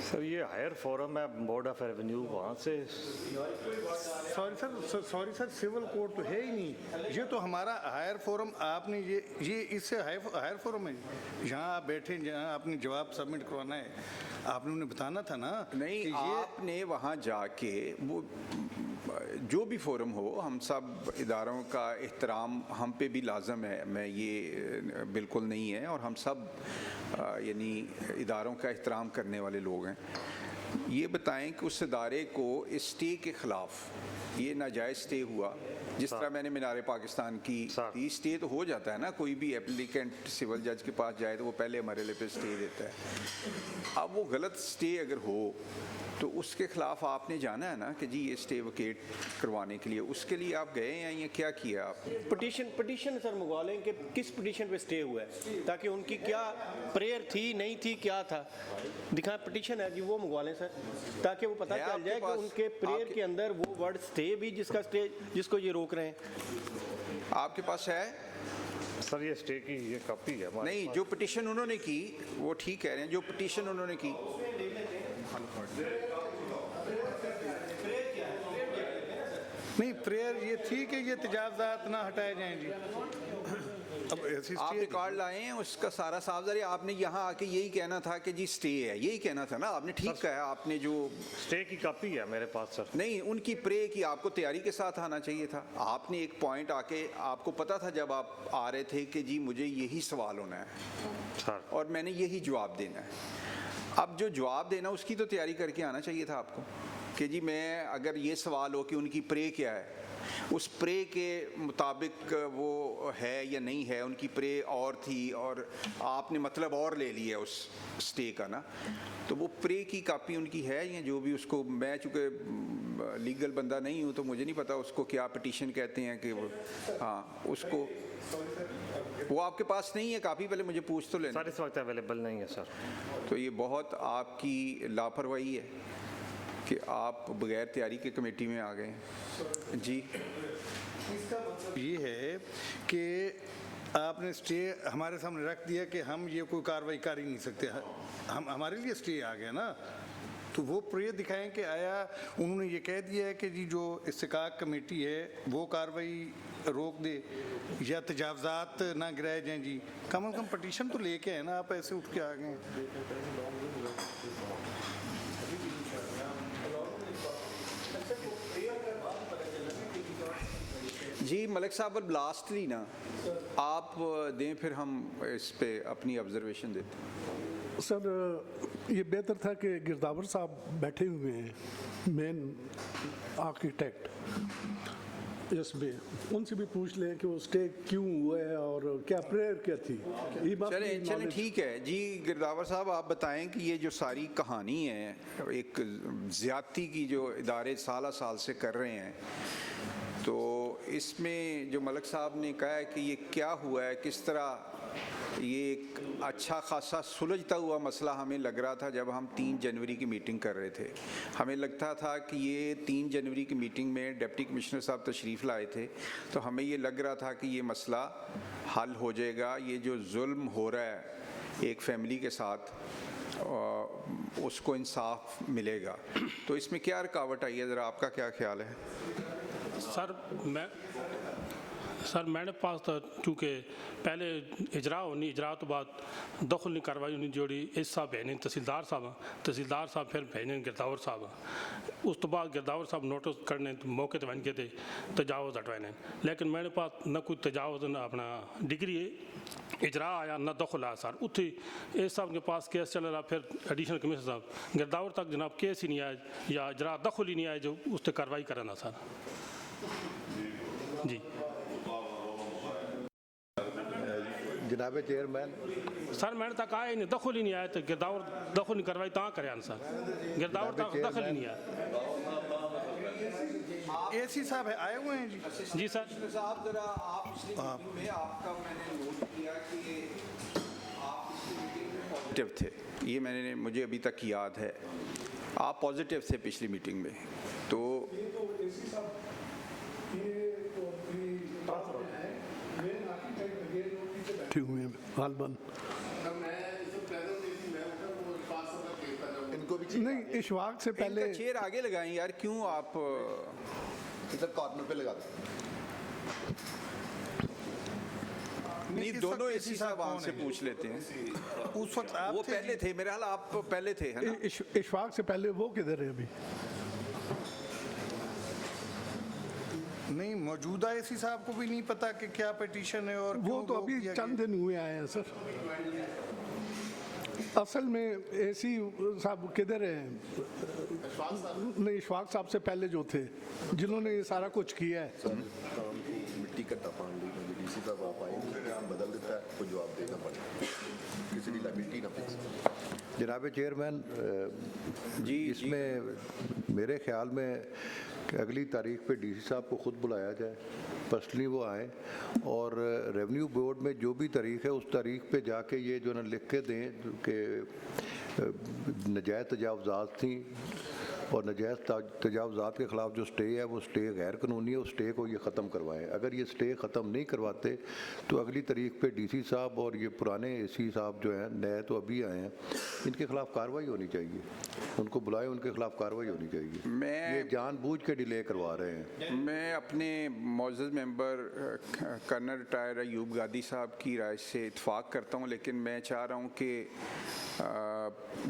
सर ये हायर फोरम है बोर्ड ऑफ रेवेन्यू, वहाँ से सॉरी सर सिविल कोर्ट तो है ही नहीं, ये तो हमारा हायर फोरम, आपने ये इससे हायर फोरम है, यहाँ आप बैठे जहाँ आपने जवाब सबमिट करवाना है, आपने उन्हें बताना था ना। नहीं, आपने वहाँ जाके वो जो भी फोरम हो, हम सब इदारों का एहतराम हम पे भी लाजम है, मैं ये बिल्कुल नहीं है, और हम सब यानी इदारों का एहतराम करने वाले लोग हैं। ये बताएं कि उस इदारे को इस स्टे के ख़िलाफ़ ये नाजायज़ स्टे हुआ, जिस तरह मैंने मीनार पाकिस्तान की स्टे तो हो जाता है ना, कोई भी एप्लीकेंट सिविल जज के पास जाए तो वो पहले मरहले पे स्टे देता है। अब वो गलत स्टे अगर हो तो उसके खिलाफ आपने जाना है ना कि जी ये स्टे वकेट करवाने के लिए, उसके लिए आप गए हैं या क्या किया आपने? पिटीशन सर मंगवा लें कि किस पिटीशन पे स्टे हुआ है, ताकि उनकी क्या प्रेयर थी नहीं थी क्या था, दिखाएं पिटीशन है जी वो मंगवा लें सर, ताकि वो पता चल जाए कि उनके प्रेयर के अंदर वो वर्ड स्टे भी जिसको ये रोक रहे हैं। आपके पास है सर ये स्टे की ये कॉपी है? नहीं, जो पिटीशन उन्होंने की वो ठीक कह रहे हैं, जो पिटीशन उन्होंने की नहीं, प्रेयर ये ठीक है, ये तजावज़ात ना हटाए जाएं जी। अब ऐसी आप रिकॉर्ड लाए हैं उसका सारा सावधानी, आपने यहाँ आके यही कहना था कि जी स्टे है, यही कहना था ना आपने, ठीक कहा आपने। जो स्टे की कॉपी है मेरे पास सर। नहीं, उनकी प्रे की आपको तैयारी के साथ आना चाहिए था। आपने एक पॉइंट आके आपको पता था जब आप आ रहे थे कि जी मुझे यही सवाल होना है सर और मैंने यही जवाब देना है। अब जो जवाब देना उसकी तो तैयारी करके आना चाहिए था आपको कि जी मैं अगर ये सवाल हो कि उनकी प्रे क्या है, उस प्रे के मुताबिक वो है या नहीं है, उनकी प्रे और थी और आपने मतलब और ले लिया उस स्टे का ना, तो वो प्रे की कॉपी उनकी है या जो भी उसको, मैं चूँकि लीगल बंदा नहीं हूँ तो मुझे नहीं पता उसको क्या पिटीशन कहते हैं कि वो, हाँ उसको, वो आपके पास नहीं है काफ़ी, पहले मुझे पूछ तो लेना। सर इस वक्त अवेलेबल नहीं है सर। तो ये बहुत आपकी लापरवाही है कि आप बगैर तैयारी के कमेटी में आ गए जी। ये है कि आपने स्टे हमारे सामने रख दिया कि हम ये कोई कार्रवाई कर ही नहीं सकते, हम हमारे लिए स्टे आ गया ना, तो वो प्रे दिखाएं कि आया उन्होंने ये कह दिया है कि जी जो इस्तिकाक कमेटी है वो कार्रवाई रोक दे या तजावज़ात ना गिराए जाएं जी, कम से कम पटिशन तो लेके आए ना, आप ऐसे उठ के आ गए। जी मलिक साहब लास्टली ना आप दें, फिर हम इस पे अपनी ऑब्जर्वेशन देते हैं। सर ये बेहतर था कि गिरदावर साहब बैठे हुए हैं, मेन आर्किटेक्ट, इसमें उनसे भी पूछ लें कि वो स्टे क्यों हुआ है और क्या प्रेयर क्या थी। चलें ठीक है जी। गिरदावर साहब आप बताएं कि ये जो सारी कहानी है, एक ज़्यादती की जो इदारे साल से कर रहे हैं, तो इसमें जो मलक साहब ने कहा है कि ये क्या हुआ है, किस तरह ये एक अच्छा खासा सुलझता हुआ मसला हमें लग रहा था जब हम 3 जनवरी की मीटिंग कर रहे थे। हमें लगता था कि ये 3 जनवरी की मीटिंग में डिप्टी कमिश्नर साहब तशरीफ़ लाए थे, तो हमें ये लग रहा था कि ये मसला हल हो जाएगा। ये जो जुल्म हो रहा है एक फैमिली के साथ, उसको इंसाफ मिलेगा। तो इसमें क्या रुकावट आई है, ज़रा आपका क्या ख्याल है? सर मैंने पास था, चूँकि पहले इजरा तो बाद दखल नहीं कार्रवाई नहीं जोड़ी इस साहब भेजने तहसीलदार साहब फिर भेजने गिरदावर साहब, उस तो बाद गिरदावर साहब नोटिस करने मौके तो बन के थे तजावज़ हटवाने, लेकिन मेरे पास न कोई तजावज़ न अपना डिग्री इजरा आया न दखल आया। सर उठी इस साहब के पास केस चल रहा, फिर एडिशनल कमिश्नर साहब गिरदावर तक जनाब केस ही नहीं आया या इजरा दखल ही नहीं आया जो उस पर कार्रवाई करना सर। जी जनाब चेयरमैन, सर मैंने तक आया ही नहीं, दखल ही नहीं आया, तो गिरदावर दखल नहीं कार्रवाई ता करे सर, गिरदावर तक दखल ही नहीं आया। एसी साहब है आए हुए हैं जी सर। साहब ज़रा आप में आपका मैंने नोट किया कि आप पॉजिटिव थे, ये मुझे अभी तक याद है, आप पॉजिटिव थे पिछली मीटिंग में। तो हुए हैं हाल बंद नहीं, इशफाक से पहले चेयर आगे लगाएं यार, क्यों आप इधर कॉर्नर पे लगा दें। नहीं, दोनों एसी साहब से पूछ लेते हैं। उस वक्त आप वो पहले थे, मेरा हाल आप पहले थे, है ना? इशफाक से पहले वो किधर है अभी? नहीं, मौजूदा एसी साहब को भी नहीं पता कि क्या पिटीशन है और वो तो अभी चंद दिन हुए आए हैं सर। असल में एसी साहब किधर हैं? नहीं, इशफाक साहब से पहले जो थे, जिन्होंने ये सारा कुछ किया है। मिट्टी का तफान डीसी साहब आप आए, बदल देता है, कोई जवाब देना पड़ेगा, किसी की लायबिलिटी ना फिक्स। जनाब चेयरमैन जी, इसमें मेरे ख्याल में कि अगली तारीख पे डीसी साहब को ख़ुद बुलाया जाए, पर्सनली वो आए और रेवेन्यू बोर्ड में जो भी तारीख है उस तारीख पे जाके ये जो ना लिख के दें कि नजायज़ तजावज़ात थी और नजायज़ तजावज़ात के ख़िलाफ़ जो स्टे है वो स्टे गैर कानूनी है, उस स्टे को ये ख़त्म करवाएं। अगर ये स्टे ख़त्म नहीं करवाते तो अगली तारीख पे डीसी साहब और ये पुराने एसी साहब जो हैं, नए तो अभी आए हैं, इनके ख़िलाफ़ कार्रवाई होनी चाहिए, उनको बुलाएं, उनके ख़िलाफ़ कार्रवाई होनी चाहिए। ये जानबूझ के डिले करवा रहे हैं। मैं अपने मौजूद मेंबर कर्नल रिटायर अयूब गादी साहब की राय से इत्फाक करता हूँ, लेकिन मैं चाह रहा हूँ कि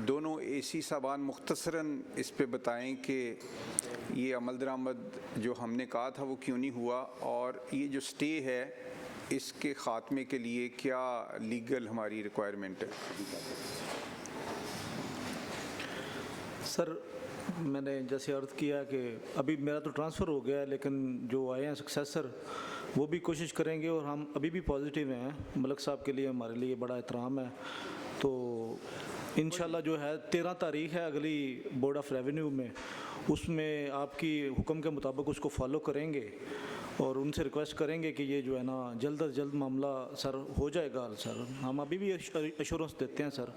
दोनों एसी साहबान मुख्तसरन इस पे बताएं कि ये अमल दरामद जो हमने कहा था वो क्यों नहीं हुआ, और ये जो स्टे है इसके ख़ात्मे के लिए क्या लीगल हमारी रिक्वायरमेंट है। सर मैंने जैसे अर्ज़ किया कि अभी मेरा तो ट्रांसफ़र हो गया है, लेकिन जो आए हैं सक्सेसर वो भी कोशिश करेंगे और हम अभी भी पॉजिटिव हैं। मलक साहब के लिए हमारे लिए बड़ा एहतराम है, तो इंशाल्लाह जो है 13 तारीख है अगली बोर्ड ऑफ रेवेन्यू में, उसमें आपकी हुक्म के मुताबिक उसको फॉलो करेंगे और उनसे रिक्वेस्ट करेंगे कि ये जो है ना जल्द अज जल्द मामला सर हो जाएगा। सर हम अभी भी एश्योरेंस देते हैं सर।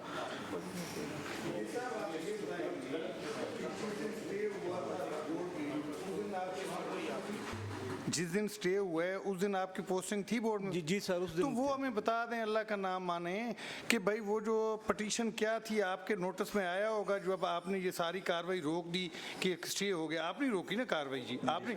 जिस दिन स्टे हुआ है उस दिन आपकी पोस्टिंग थी बोर्ड में? जी सर, उस दिन तो वो हमें बता दें, अल्लाह का नाम माने कि भाई वो जो पटिशन क्या थी आपके नोटिस में आया होगा, जो अब आपने ये सारी कार्रवाई रोक दी कि एक स्टे हो गया, आपने रोकी ना कार्रवाई जी, आपने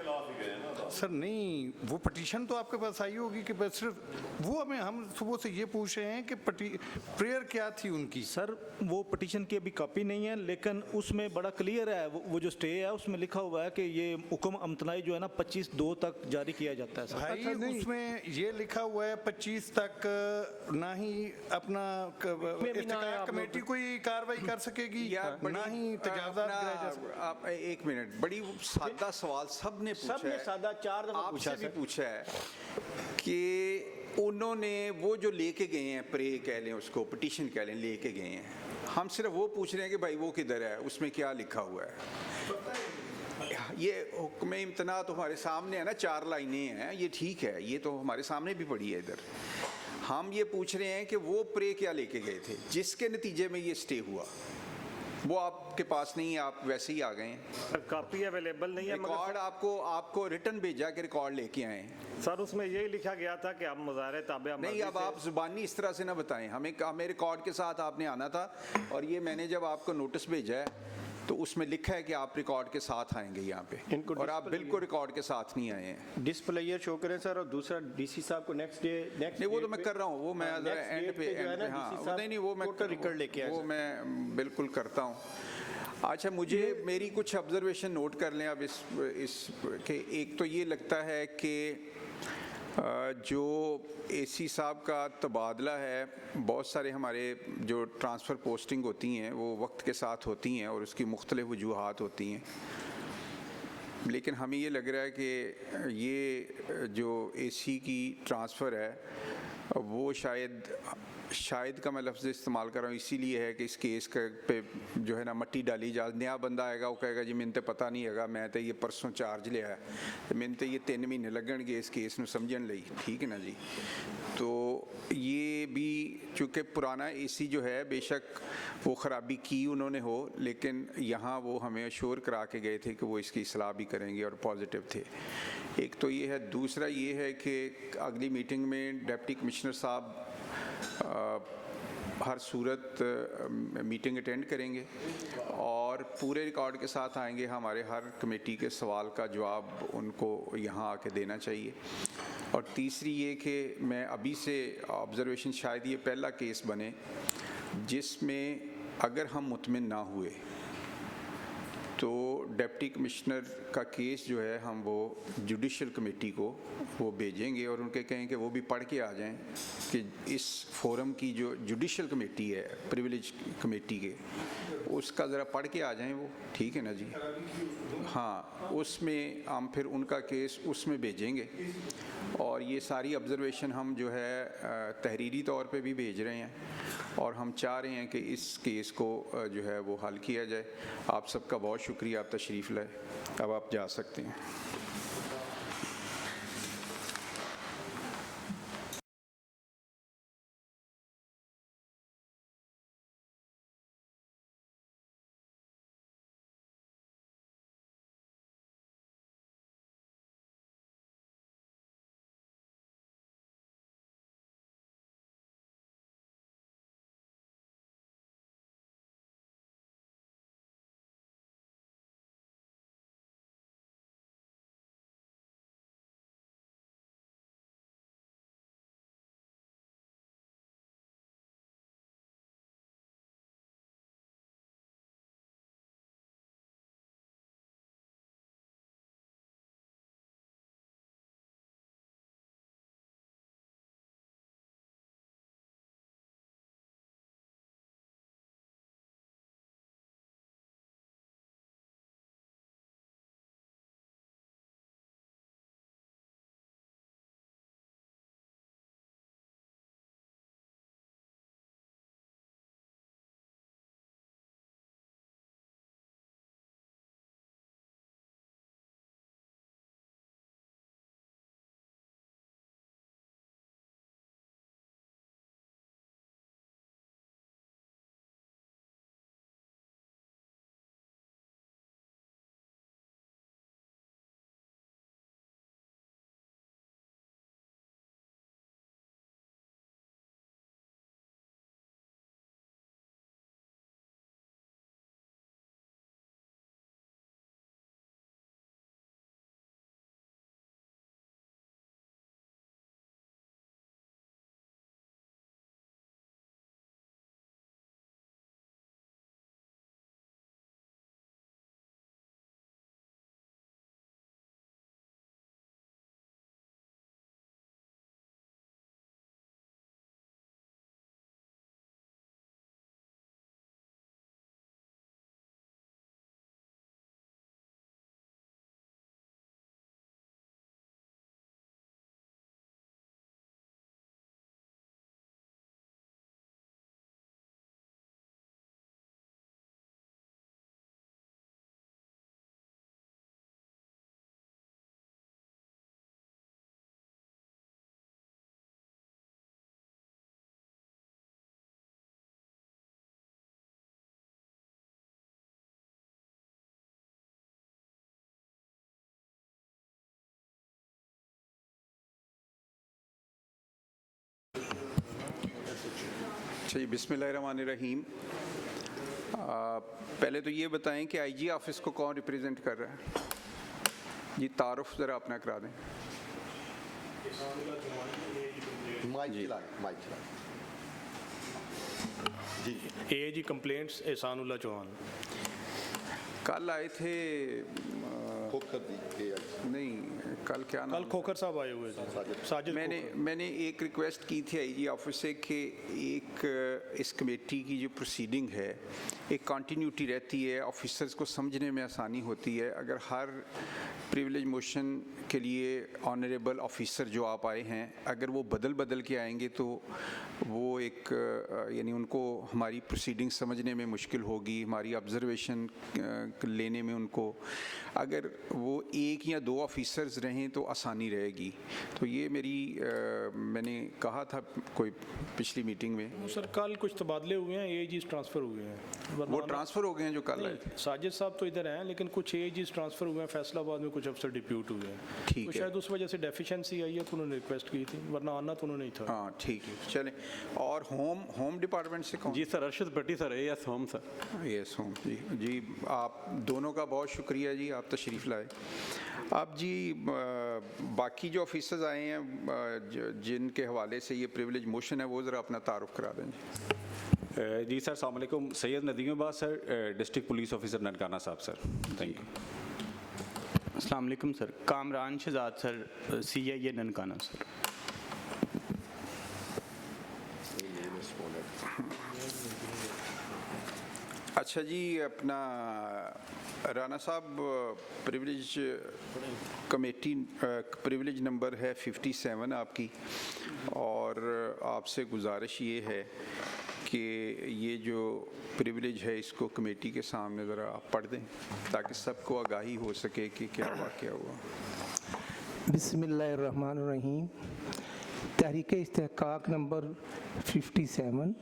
सर नहीं, वो पटिशन तो आपके पास आई होगी कि बस सिर्फ वो हम सुबह से ये पूछ रहे हैं कि प्रेयर क्या थी उनकी। सर वो पटिशन की अभी कॉपी नहीं है, लेकिन उसमें बड़ा क्लियर है, वो जो स्टे है उसमें लिखा हुआ है कि ये हुक्म अमतनाई जो है ना 25/2 तक जारी किया जाता है सर। भाई उसमें ये लिखा हुआ है 25 तक, ना ही अपना कमेटी कोई कार्रवाई कर सकेगी ना ही तजावज़ात गिराए जा सकें। आप एक मिनट, बड़ी सादा सवाल सबने पूछा है, सादा 4 दफा आपसे भी पूछा है कि उन्होंने वो जो लेके गए हैं, प्रे कह लें उसको, पिटीशन कह लें, लेके गए हैं, हम सिर्फ वो पूछ रहे हैं कि भाई वो किधर है, उसमें क्या लिखा हुआ है। ये हुक्म इम्तना तो हमारे सामने है ना, 4 लाइनें हैं, ये ठीक है, ये तो हमारे सामने भी पड़ी है इधर। हम ये पूछ रहे हैं कि वो प्रे क्या लेके गए थे जिसके नतीजे में ये स्टे हुआ, वो आपके पास नहीं है, आप वैसे ही आ गए हैं। कॉपी अवेलेबल नहीं है। रिकॉर्ड आपको रिटर्न भेजा कि रिकॉर्ड लेके आए। सर उसमें यही लिखा गया था कि आप मुजाहरे ताबे नहीं, अब आप जुबानी इस तरह से ना बताएं, हमें रिकॉर्ड के साथ आपने आना था। और ये मैंने जब आपको नोटिस भेजा है तो उसमें लिखा है कि आप रिकॉर्ड के साथ आएंगे यहाँ पे, और आप बिल्कुल रिकॉर्ड के साथ नहीं आए हैं। डिस्प्लेयर शो करें सर, और दूसरा डीसी साहब को नेक्स्ट नहीं, वो तो मैं कर रहा हूँ, वो मैं एंड पे हाँ, नहीं वो मैं रिकॉर्ड लेके आए, वो मैं बिल्कुल करता हूँ। अच्छा, मुझे मेरी कुछ ऑब्जर्वेशन नोट कर लें अब इस के। एक तो ये लगता है कि जो एसी साहब का तबादला है, बहुत सारे हमारे जो ट्रांसफ़र पोस्टिंग होती हैं वो वक्त के साथ होती हैं और उसकी मुख्तलिफ वजूहात होती हैं, लेकिन हमें ये लग रहा है कि ये जो एसी की ट्रांसफ़र है वो शायद का मैं लफ्ज़ इस्तेमाल कर रहा हूँ इसीलिए है कि इस केस पे जो है ना मट्टी डाली जा। नया बंदा आएगा, वो कहेगा जी मैंने तो पता नहीं हैगा, मैं तो ये परसों चार्ज लिया है, मैंने तो ये 3 महीने लगणगे इस केस में समझण लई, ठीक है ना जी। तो ये भी चूँकि पुराना एसी जो है, बेशक वो ख़राबी की उन्होंने हो, लेकिन यहाँ वो हमें अश्योर करा के गए थे कि वो इसकी इस्लाह भी करेंगे और पॉजिटिव थे। एक तो ये है। दूसरा ये है कि अगली मीटिंग में डिप्टी कमिश्नर साहब हर सूरत मीटिंग अटेंड करेंगे और पूरे रिकॉर्ड के साथ आएंगे। हमारे हर कमेटी के सवाल का जवाब उनको यहाँ आके देना चाहिए। और तीसरी ये कि मैं अभी से ऑब्ज़र्वेशन, शायद ये पहला केस बने जिसमें अगर हम मुतमिन ना हुए तो डिप्टी कमिश्नर का केस जो है हम वो जुडिशल कमेटी को वो भेजेंगे और उनके कहें कि वो भी पढ़ के आ जाएं कि इस फोरम की जो जुडिशल कमेटी है, प्रिविलेज कमेटी के, उसका ज़रा पढ़ के आ जाएं वो, ठीक है ना जी। हाँ, उसमें हम फिर उनका केस उसमें भेजेंगे और ये सारी ऑब्ज़र्वेशन हम जो है तहरीरी तौर पे भी भेज रहे हैं और हम चाह रहे हैं कि इस केस को जो है वो हल किया जाए। आप सबका बहुत शुक्रिया, आप तशरीफ़ लाए, अब आप जा सकते हैं। अच्छा जी, बिस्मिल्लाहिर्रहमानिर्रहीम। पहले तो ये बताएं कि आईजी ऑफिस को कौन रिप्रेजेंट कर रहा है? जी तारुफ ज़रा अपना करा दें। जी एएजी कंप्लेंट्स एहसानुल्लाह चौहान। कल आए थे नहीं, कल क्या नाम? कल खोखर साहब आए हुए थे, साजिद मैंने एक रिक्वेस्ट की थी आईजी ऑफिस से कि एक इस कमेटी की जो प्रोसीडिंग है एक कंटिन्यूटी रहती है, ऑफिसर्स को समझने में आसानी होती है। अगर हर प्रिविलेज मोशन के लिए ऑनरेबल ऑफिसर जो आप आए हैं अगर वो बदल के आएंगे तो वो एक यानी उनको हमारी प्रोसीडिंग समझने में मुश्किल होगी, हमारी ऑब्जर्वेशन लेने में उनको, अगर वो एक या दो ऑफिसर्स रहें तो आसानी रहेगी। तो ये मेरी मैंने कहा था कोई पिछली मीटिंग में। सर कल कुछ तबादले हुए हैं, एएजी ट्रांसफ़र हुए हैं। वो ट्रांसफ़र हो गए हैं जो कल आए थे? साजिद साहब तो इधर हैं लेकिन कुछ एएजी ट्रांसफ़र हुए हैं, फैसलाबाद में कुछ अफसर डिप्यूट हुए हैं। ठीक तो है, शायद उस वजह से डेफिशिएंसी आई है तो उन्होंने रिक्वेस्ट की थी, वरना आना तो उन्होंने नहीं था। हाँ ठीक है, चलें। और होम डिपार्टमेंट से कौन? जी sir, Arshad Bhatti sir, AS home sir. AS home जी आप दोनों का बहुत शुक्रिया जी, आप तशरीफ़ लाए। अब जी बाकी जो ऑफिसर्स आए हैं जिनके हवाले से ये प्रिविलेज मोशन है वो ज़रा अपना तारुफ करा दें। जी सर, अस्सलाम वालेकुम। Syed Nadeem Abbas sir, district police officer Nankana Sahib sir. Thank you. अस्सलाम वालेकुम sir, Kamran Shahzad sir, CIA Nankana sir. अच्छा जी, अपना राना साहब प्रिविलेज कमेटी प्रिविलेज नंबर है 57 आपकी, और आपसे गुजारिश ये है कि ये जो प्रिविलेज है इसको कमेटी के सामने ज़रा आप पढ़ दें ताकि सबको आगाही हो सके कि क्या वाक़या हुआ। बिस्मिल्लाहिर्रहमानिर्रहीम। तहरीक इस्तेहकाक नंबर 57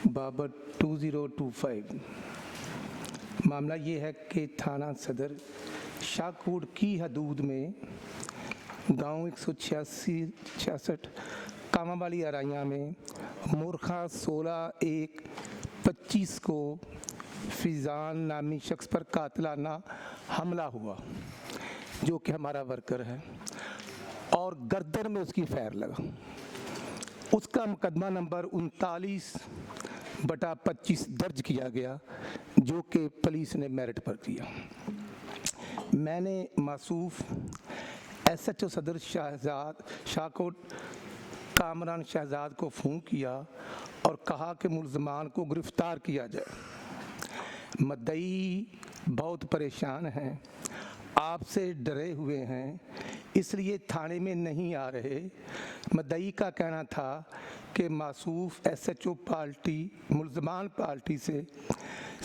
बाबर 2025। मामला ये है कि थाना सदर शाहकोट की हदूद में गांव 186 कामावाली आराइयाँ में मुरखा 16/1/25 को फिजान नामी शख्स पर कातिलाना हमला हुआ जो कि हमारा वर्कर है और गर्दन में उसकी फैर लगा। उसका मुकदमा नंबर 39/25 दर्ज किया गया जो कि पुलिस ने मेरिट पर किया। मैंने मासूफ एसएचओ सदर शाहकोट कामरान शहजाद को फ़ोन किया और कहा कि मुल्ज़मान को गिरफ़्तार किया जाए। मुद्दई बहुत परेशान हैं, आपसे डरे हुए हैं, इसलिए थाने में नहीं आ रहे। मुद्दई का कहना था कि मासूफ एसएचओ पार्टी मुल्ज़मान पार्टी से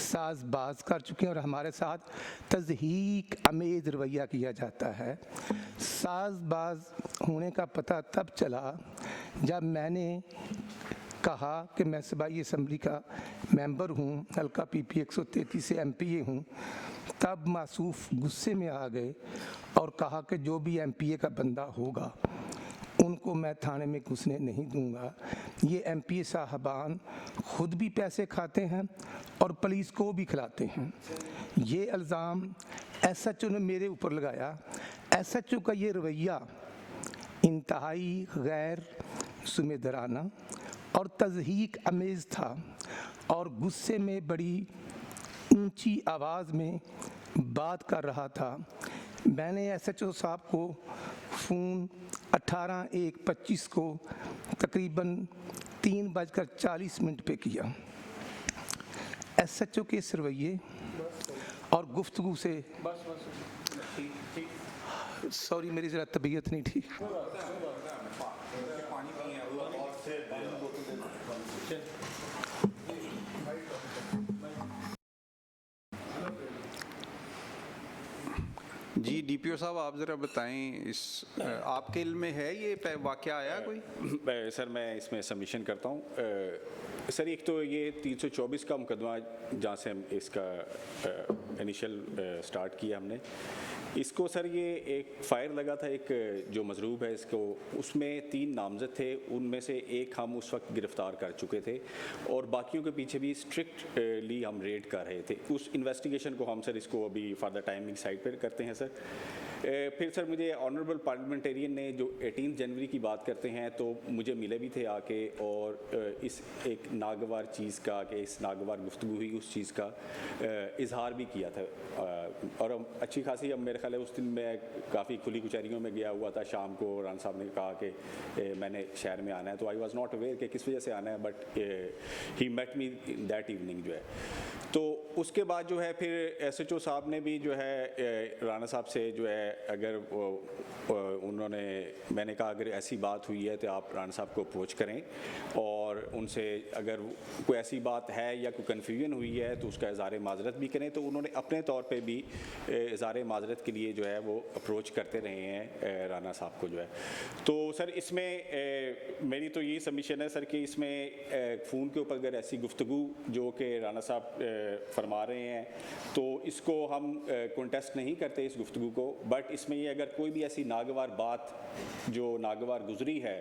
साज़बाज कर चुके हैं और हमारे साथ तज़हीक अमेज़ रवैया किया जाता है। साज़बाज होने का पता तब चला जब मैंने कहा कि मैं सूबाई असम्बली का मेंबर हूँ, हल्का पीपी 133 से एमपीए हूँ। तब मासूफ गुस्से में आ गए और कहा कि जो भी एमपीए का बंदा होगा उनको मैं थाने में घुसने नहीं दूंगा। ये एमपीए साहबान खुद भी पैसे खाते हैं और पुलिस को भी खिलाते हैं। ये इल्ज़ाम एसएचओ ने मेरे ऊपर लगाया। एसएचओ का ये रवैया इंतहाई गैर ज़िम्मेदाराना और तज़हीक अमेज़ था और गुस्से में बड़ी ऊंची आवाज़ में बात कर रहा था। मैंने एसएचओ साहब को फ़ोन 18/1/25 को तकरीबन 3:40 पे किया। एसएचओ के इस रवैये और गुफ्तगू से सॉरी मेरी ज़रा तबीयत नहीं ठीक। जी डीपीओ साहब आप ज़रा बताएं, इस आपके इल्म में है ये वाक़या आया कोई? सर मैं इसमें सबमिशन करता हूँ। सर एक तो ये 324 का मुकदमा जहाँ से हम इसका इनिशियल स्टार्ट किया हमने, इसको सर ये एक फायर लगा था, एक जो मजरूब है इसको, उसमें 3 नामजद थे, उनमें से एक हम उस वक्त गिरफ्तार कर चुके थे और बाकियों के पीछे भी स्ट्रिक्टली हम रेड कर रहे थे। उस इन्वेस्टिगेशन को हम सर इसको अभी फॉर द टाइमिंग साइड पर करते हैं सर। फिर सर मुझे ऑनरेबल पार्लियामेंटेरियन ने जो 18 जनवरी की बात करते हैं तो मुझे मिले भी थे आके, और इस एक नागवार चीज़ का कि इस नागवार गुफ्तगू हुई उस चीज़ का इजहार भी किया था। और अच्छी खासी, अब मेरे ख्याल है उस दिन मैं काफ़ी खुली कचहरियों में गया हुआ था शाम को, रान साहब ने कहा कि मैंने शहर में आना है, तो आई वॉज नॉट अवेयर कि किस वजह से आना है, but he met me that evening जो है। तो उसके बाद जो है फिर SHO साहब ने भी जो है राना साहब से जो है, अगर उन्होंने, मैंने कहा अगर ऐसी बात हुई है तो आप राना साहब को अप्रोच करें और उनसे अगर कोई ऐसी बात है या कोई कन्फ्यूजन हुई है तो उसका इज़हार माजरत भी करें। तो उन्होंने अपने तौर पे भी इज़हार माजरत के लिए जो है वो अप्रोच करते रहे हैं राना साहब को जो है। तो सर इसमें मेरी तो यही सबमिशन है सर कि इसमें फ़ोन के ऊपर अगर ऐसी गुफ्तगू जो कि राना साहब फरमा रहे हैं तो इसको हम कॉन्टेस्ट नहीं करते इस गुफ्तगू को, बट इसमें ये अगर कोई भी ऐसी नागवार बात जो नागवार गुजरी है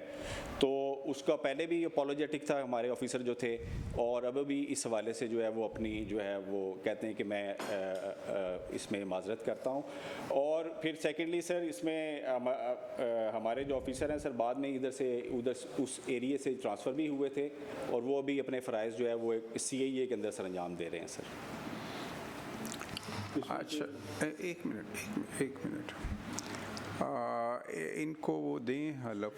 तो उसका पहले भी अपोलोजेटिक था हमारे ऑफिसर जो थे, और अब भी इस हवाले से जो है वो अपनी जो है वो कहते हैं कि मैं इसमें माजरत करता हूँ। और फिर सेकेंडली सर इसमें हमारे जो ऑफिसर हैं सर बाद में इधर से उधर उस एरिया से ट्रांसफ़र भी हुए थे और वो भी अपने फ़राइज़ जो है वो CIA के अंदर सर अंजाम दे रहे हैं सर। अच्छा एक मिनट इनको वो दें, हलफ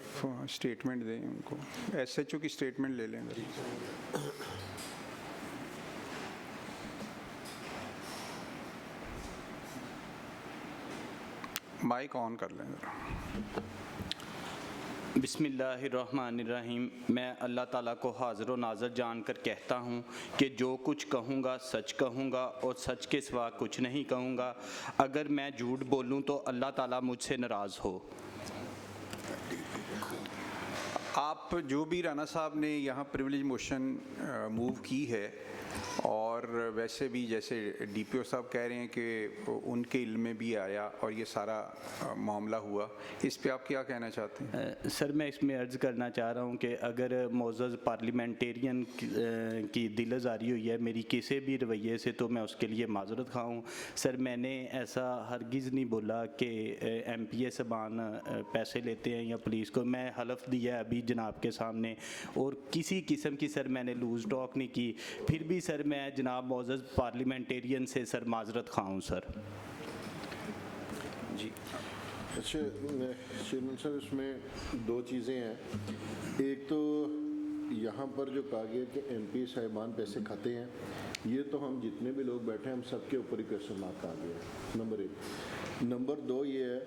स्टेटमेंट दें उनको, SHO की स्टेटमेंट ले लेंगे। माइक ऑन कर लेंगे। बिस्मिल्लाहिर्रहमानिर्रहीम। मैं अल्लाह ताला को हाज़िर व नाज़र जानकर कहता हूँ कि जो कुछ कहूँगा सच कहूँगा और सच के सिवा कुछ नहीं कहूँगा। अगर मैं झूठ बोलूँ तो अल्लाह ताला मुझसे नाराज़ हो। आप जो भी राना साहब ने यहाँ प्रिविलेज मोशन मूव की है, और वैसे भी जैसे DPO साहब कह रहे हैं कि उनके इल्म में भी आया और ये सारा मामला हुआ, इस पे आप क्या कहना चाहते हैं? सर मैं इसमें अर्ज़ करना चाह रहा हूँ कि अगर मोअज़्ज़ज़ पार्लियामेंटेरियन की दिल आज़ारी हुई है मेरी किसी भी रवैये से तो मैं उसके लिए माजरत खाऊँ। सर मैंने ऐसा हरगिज़ नहीं बोला कि MPA साहबान पैसे लेते हैं या पुलिस को। मैं हलफ दिया अभी जनाब के सामने और किसी किस्म की सर मैंने लूज़ टॉक नहीं की। फिर भी सर मैं जनाब मोअज़्ज़ज़ पार्लियामेंटेरियन से सर माजरत खाऊँ सर। जी अच्छा चेयरमैन साहब, इसमें 2 चीज़ें हैं। एक तो यहाँ पर जो कहा गया कि MP साहिबान पैसे खाते हैं, ये तो हम जितने भी लोग बैठे हैं हम सबके ऊपर ही क्वेश्चन मार्क आ गया, नंबर 1। नंबर 2 ये है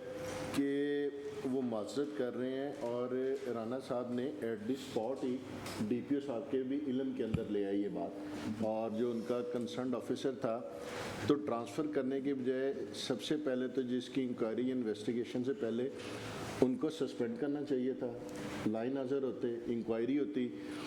कि वो माजरत कर रहे हैं और राना साहब ने at the spot he DPO साहब के भी इल्म के अंदर ले आई ये बात, और जो उनका कंसर्न ऑफिसर था तो ट्रांसफ़र करने के बजाय सबसे पहले तो जिसकी इंक्वायरी इन्वेस्टिगेशन से पहले उनको सस्पेंड करना चाहिए था। लाइन हाज़र होते, इंक्वायरी होती,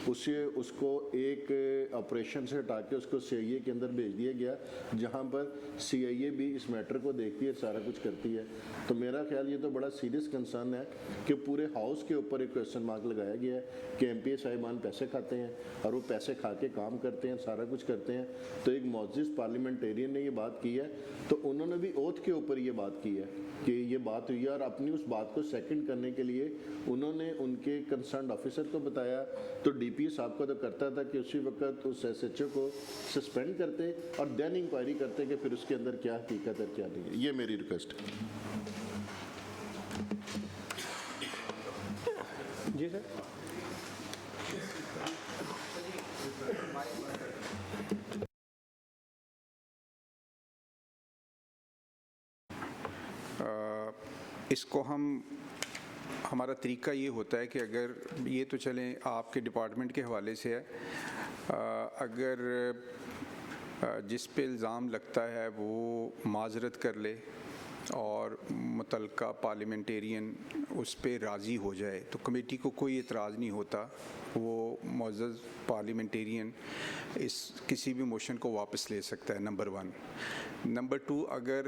उसको एक ऑपरेशन से हटा के उसको CIA के अंदर भेज दिया गया, जहां पर CIA भी इस मैटर को देखती है, सारा कुछ करती है। तो मेरा ख्याल ये तो बड़ा सीरियस कंसर्न है कि पूरे हाउस के ऊपर एक क्वेश्चन मार्क लगाया गया है कि MPA साहिबान पैसे खाते हैं और वो पैसे खा के काम करते हैं, सारा कुछ करते हैं। तो एक मुअज़्ज़िज़ पार्लियामेंटेरियन ने ये बात की है तो उन्होंने भी ओथ के ऊपर ये बात की है कि ये बात हुई है, और अपनी उस बात को सेकंड करने के लिए उन्होंने उनके कंसर्न ऑफिसर को बताया। तो DPO साहब को तो करता था कि उसी वक्त उस SHO को सस्पेंड करते और देन इंक्वायरी करते कि फिर उसके अंदर क्या हकीकत है क्या नहीं है। ये मेरी रिक्वेस्ट है। जी सर। इसको हमारा तरीका ये होता है कि अगर ये तो चलें आपके डिपार्टमेंट के हवाले से है, अगर जिस पे इल्ज़ाम लगता है वो माजरत कर ले और मुतलका पार्लियामेंटेरियन उस पर राज़ी हो जाए तो कमेटी को कोई एतराज़ नहीं होता, वो मुअज़्ज़ज़ पार्लियामेंटेरियन इस किसी भी मोशन को वापस ले सकता है, नंबर 1। नंबर 2, अगर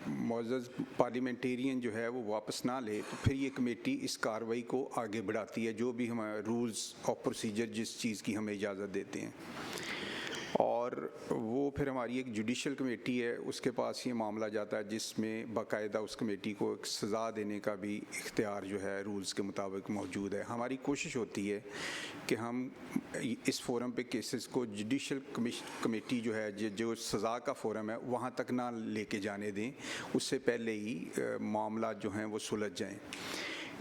मुअज़्ज़ज़ पार्लियामेंटेरियन जो है वो वापस ना ले तो फिर ये कमेटी इस कार्रवाई को आगे बढ़ाती है, जो भी हमारे रूल्स और प्रोसीजर जिस चीज़ की हमें इजाज़त देते हैं, और वो फिर हमारी एक जुडिशल कमेटी है, उसके पास ये मामला जाता है जिसमें बाकायदा उस कमेटी को एक सज़ा देने का भी इख्तियार जो है रूल्स के मुताबिक मौजूद है। हमारी कोशिश होती है कि हम इस फोरम पे केसेस को जुडिशल कमेटी जो है जो सज़ा का फोरम है वहाँ तक ना लेके जाने दें, उससे पहले ही मामला जो हैं वो सुलझ जाएँ।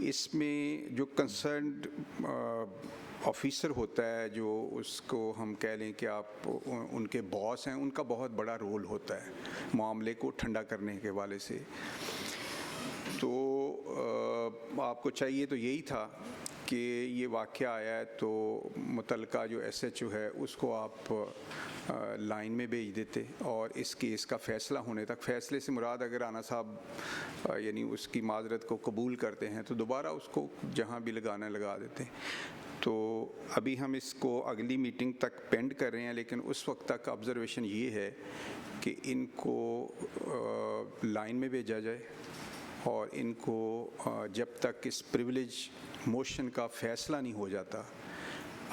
इसमें जो कंसर्न्ड ऑफिसर होता है, जो उसको हम कह लें कि आप उनके बॉस हैं, उनका बहुत बड़ा रोल होता है मामले को ठंडा करने के वाले से। तो आपको चाहिए तो यही था कि ये वाक़या आया है तो मुतलका जो SHO है उसको आप लाइन में भेज देते और इस केस का फ़ैसला होने तक, फ़ैसले से मुराद अगर राना साहब यानी उसकी माजरत को कबूल करते हैं तो दोबारा उसको जहाँ भी लगाना लगा देते। तो अभी हम इसको अगली मीटिंग तक पेंड कर रहे हैं, लेकिन उस वक्त तक ऑब्ज़र्वेशन ये है कि इनको लाइन में भेजा जाए और इनको जब तक इस प्रिविलेज मोशन का फ़ैसला नहीं हो जाता,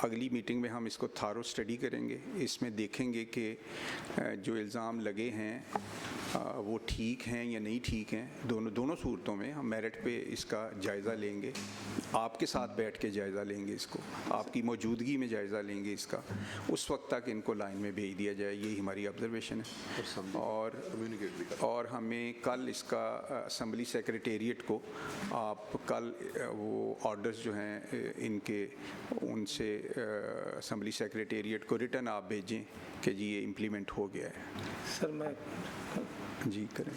अगली मीटिंग में हम इसको थारो स्टडी करेंगे। इसमें देखेंगे कि जो इल्ज़ाम लगे हैं वो ठीक हैं या नहीं ठीक हैं। दोनों सूरतों में हम मेरिट पे इसका जायज़ा लेंगे, आपके साथ बैठ के जायज़ा लेंगे, इसको आपकी मौजूदगी में जायज़ा लेंगे इसका। उस वक्त तक इनको लाइन में भेज दिया जाए, यही हमारी ऑब्जर्वेशन है। और हमें कल इसका असम्बली सेक्रेटेरिएट को आप कल वो ऑर्डर्स जो हैं इनके उनसे असम्बली सेक्रेटेरिएट को रिटर्न आप भेजें कि जी ये इम्प्लीमेंट हो गया है। सर मैं जी करें।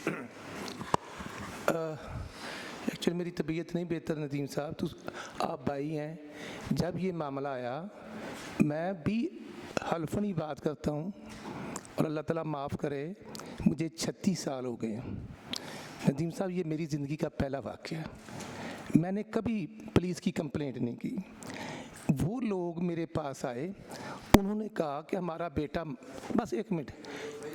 एक्चुअली मेरी तबीयत नहीं बेहतर नदीम साहब, तो आप भाई हैं, जब ये मामला आया मैं भी हल्फन ही बात करता हूँ और अल्लाह ताला माफ़ करे, मुझे 36 साल हो गए नदीम साहब, ये मेरी ज़िंदगी का पहला वाक़या। मैंने कभी पुलिस की कंप्लेंट नहीं की। वो लोग मेरे पास आए, उन्होंने कहा कि हमारा बेटा, बस एक मिनट,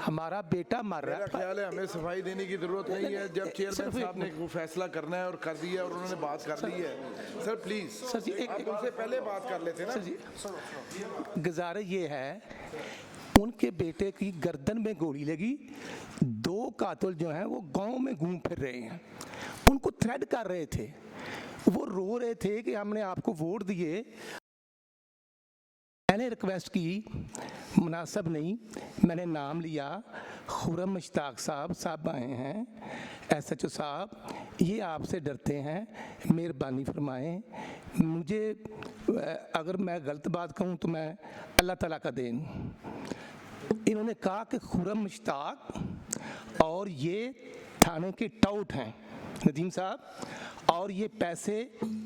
हमारा बेटा मर रहा है। मेरा ख्याल है हमें सफाई देने की ज़रूरत नहीं है। जब चेयरमैन साहब ने वो फैसला करना है और कर दिया और उन्होंने बात कर ली है, सर प्लीज़ सर जी आप उनसे पहले बात कर लेते ना। सर जी गुजारिश ये है, उनके बेटे की गर्दन में गोली लगी, 2 कातिल जो हैं वो गांव में घूम फिर रहे हैं, उनको थ्रेड कर रहे थे, वो रो रहे थे कि हमने आपको वोट दिए। मैंने रिक्वेस्ट की, मुनासिब नहीं, मैंने नाम लिया, खुर्रम मुश्ताक साहब आए हैं, SHO साहब, ये आपसे डरते हैं, मेहरबानी फरमाएं। मुझे अगर मैं गलत बात कहूँ तो मैं अल्लाह ताला का देन। इन्होंने कहा कि खुर्रम मुश्ताक और ये थाने के टाउट हैं नदीम साहब, और ये पैसे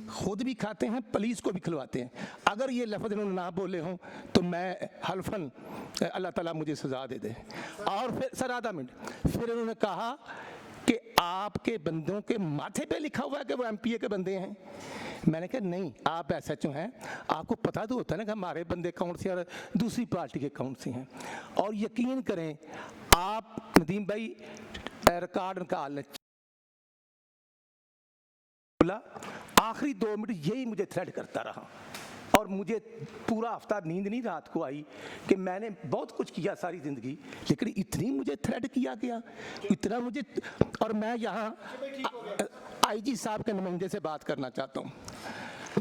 खुद भी खाते हैं, पुलिस को भी खिलवाते हैं। अगर ये लफ्ज़ इन्होंने ना बोले हों तो मैं हल्फन अल्लाह ताला मुझे सज़ा दे दे। और फिर सर आधा मिनट, फिर इन्होंने कहा कि आपके बंदों के माथे पे लिखा हुआ है कि वो MPA के बंदे हैं। मैंने कहा नहीं, आप SHO हैं, आपको पता तो होता है ना कि हमारे बंदे कौन से और दूसरी पार्टी के कौन से हैं। और यकीन करें आप नदीम भाई, रिकॉर्ड निकाल, आखिरी 2 मिनट यही मुझे थ्रेड करता रहा और मुझे पूरा हफ्ता नींद नहीं रात को आई कि मैंने बहुत कुछ किया सारी ज़िंदगी, लेकिन इतनी मुझे थ्रेड किया गया, इतना मुझे। और मैं यहाँ IG साहब के नुमाइंदे से बात करना चाहता हूँ।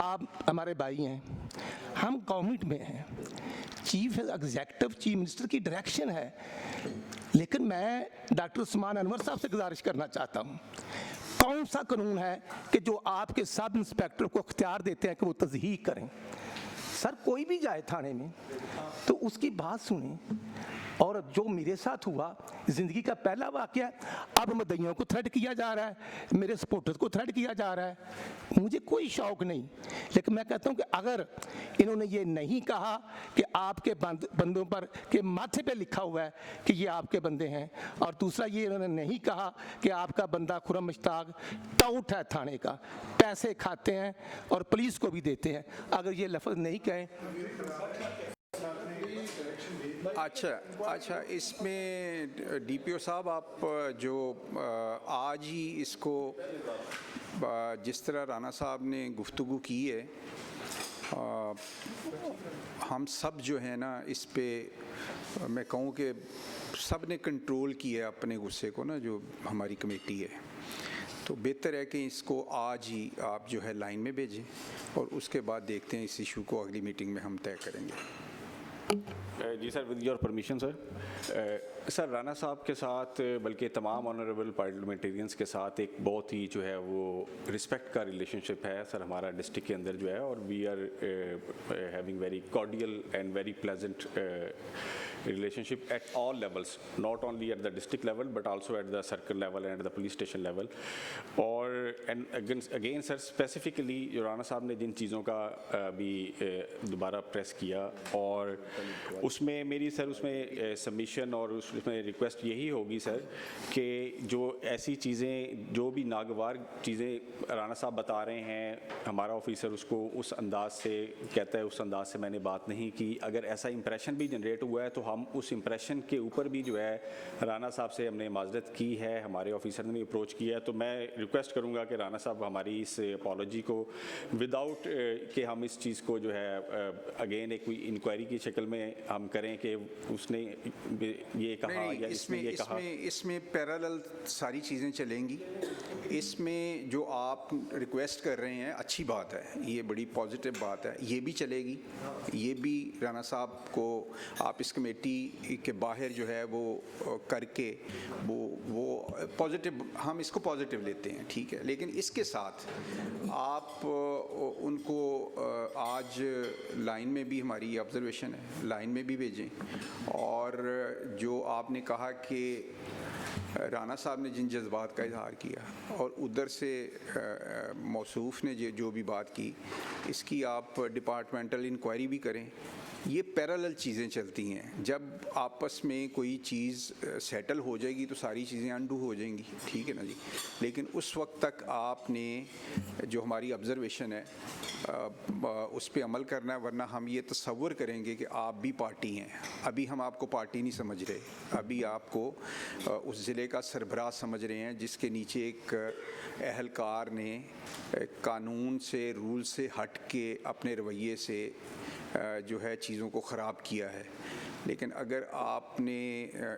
आप हमारे भाई हैं, हम गवर्नमेंट में हैं, चीफ एग्जीक्यूटिव चीफ मिनिस्टर की डायरेक्शन है, लेकिन मैं डॉक्टर उस्मान अनवर साहब से गुजारिश करना चाहता हूँ, कौन सा कानून है कि जो आपके सब इंस्पेक्टर को अख्तियार देते हैं कि वो तज़हीक करें। सर कोई भी जाए थाने में तो उसकी बात सुने, और जो मेरे साथ हुआ ज़िंदगी का पहला वाक़या, अब मदइयों को थ्रेट किया जा रहा है, मेरे सपोर्टर्स को थ्रेट किया जा रहा है। मुझे कोई शौक़ नहीं, लेकिन मैं कहता हूँ कि अगर इन्होंने ये नहीं कहा कि आपके बंदों पर के माथे पे लिखा हुआ है कि ये आपके बंदे हैं, और दूसरा ये इन्होंने नहीं कहा कि आपका बंदा खुर्रम मुश्ताक टाउट है थाने का, पैसे खाते हैं और पुलिस को भी देते हैं, अगर ये लफ्ज़ नहीं कहें। अच्छा, इसमें डीपीओ साहब आप जो आज ही इसको जिस तरह राना साहब ने गुफ्तगू की है, हम सब जो है ना इस पे मैं कहूँ कि सब ने कंट्रोल किया है अपने गुस्से को ना, जो हमारी कमेटी है, तो बेहतर है कि इसको आज ही आप जो है लाइन में भेजें और उसके बाद देखते हैं इस इशू को अगली मीटिंग में हम तय करेंगे। जी sir, with your permission sir, Rana Sahab के साथ बल्कि तमाम ऑनरेबल पार्लियामेंटेरियंस के साथ एक बहुत ही जो है वो रिस्पेक्ट का रिलेशनशिप है सर हमारा डिस्ट्रिक्ट के अंदर जो है, और we are having very cordial and very pleasant relationship at all levels, not only at the district level but also at the circle level and at the police station level. और and again sir, specifically जो राना साहब ने जिन चीज़ों का भी दोबारा press किया, और उसमें मेरी सर उसमें सबमिशन और उसमें रिक्वेस्ट यही होगी सर कि जो ऐसी चीज़ें, जो भी नागवार चीज़ें राना साहब बता रहे हैं, हमारा ऑफिसर उसको उस अंदाज से कहता है, उस अंदाज से मैंने बात नहीं की, अगर ऐसा इंप्रेशन भी जनरेट हुआ है तो हम उस इंप्रेशन के ऊपर भी जो है राना साहब से हमने माजरत की है, हमारे ऑफिसर ने भी अप्रोच किया है। तो मैं रिक्वेस्ट करूंगा कि राना साहब हमारी इस अपॉलॉजी को विदाउट कि हम इस चीज़ को जो है अगेन एक कोई इंक्वायरी की शक्ल में हम करें कि उसने ये कहा या इसने ये कहा। इसमें पैरेलल सारी चीज़ें चलेंगी। इसमें जो आप रिक्वेस्ट कर रहे हैं अच्छी बात है, ये बड़ी पॉजिटिव बात है, ये भी चलेगी। ये भी राना साहब को आप इस कमेटी के बाहर जो है वो करके वो पॉजिटिव, हम इसको पॉजिटिव लेते हैं, ठीक है। लेकिन इसके साथ आप उनको आज लाइन में भी, हमारी ऑब्जर्वेशन है, लाइन में भी भेजें। और जो आपने कहा कि राना साहब ने जिन जज्बात का इजहार किया और उधर से मौसूफ ने जो भी बात की, इसकी आप डिपार्टमेंटल इंक्वायरी भी करें। ये पैरेलल चीज़ें चलती हैं। जब आपस में कोई चीज़ सेटल हो जाएगी तो सारी चीज़ें अंडू हो जाएंगी, ठीक है ना जी। लेकिन उस वक्त तक आपने जो हमारी ऑब्जर्वेशन है उस पे अमल करना है, वरना हम ये तसव्वुर करेंगे कि आप भी पार्टी हैं। अभी हम आपको पार्टी नहीं समझ रहे, अभी आपको उस ज़िले का सरबराह समझ रहे हैं जिसके नीचे एक अहलकार ने कानून से, रूल से हट के अपने रवैये से जो है चीज़ों को ख़राब किया है। लेकिन अगर आपने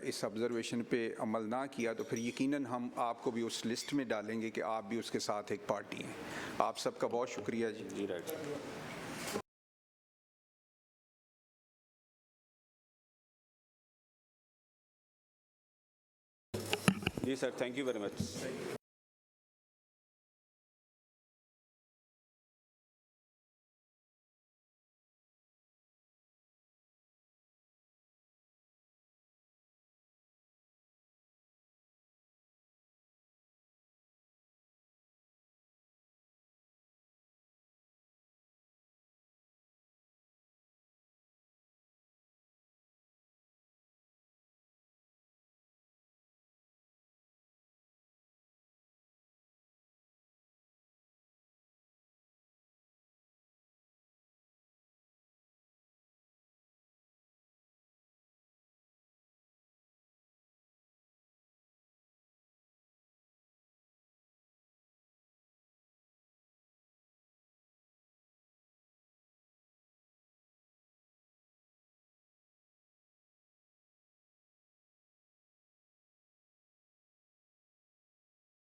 इस ऑब्ज़र्वेशन पे अमल ना किया तो फिर यकीनन हम आपको भी उस लिस्ट में डालेंगे कि आप भी उसके साथ एक पार्टी हैं। आप सबका बहुत शुक्रिया जी। जी sir, thank you very much.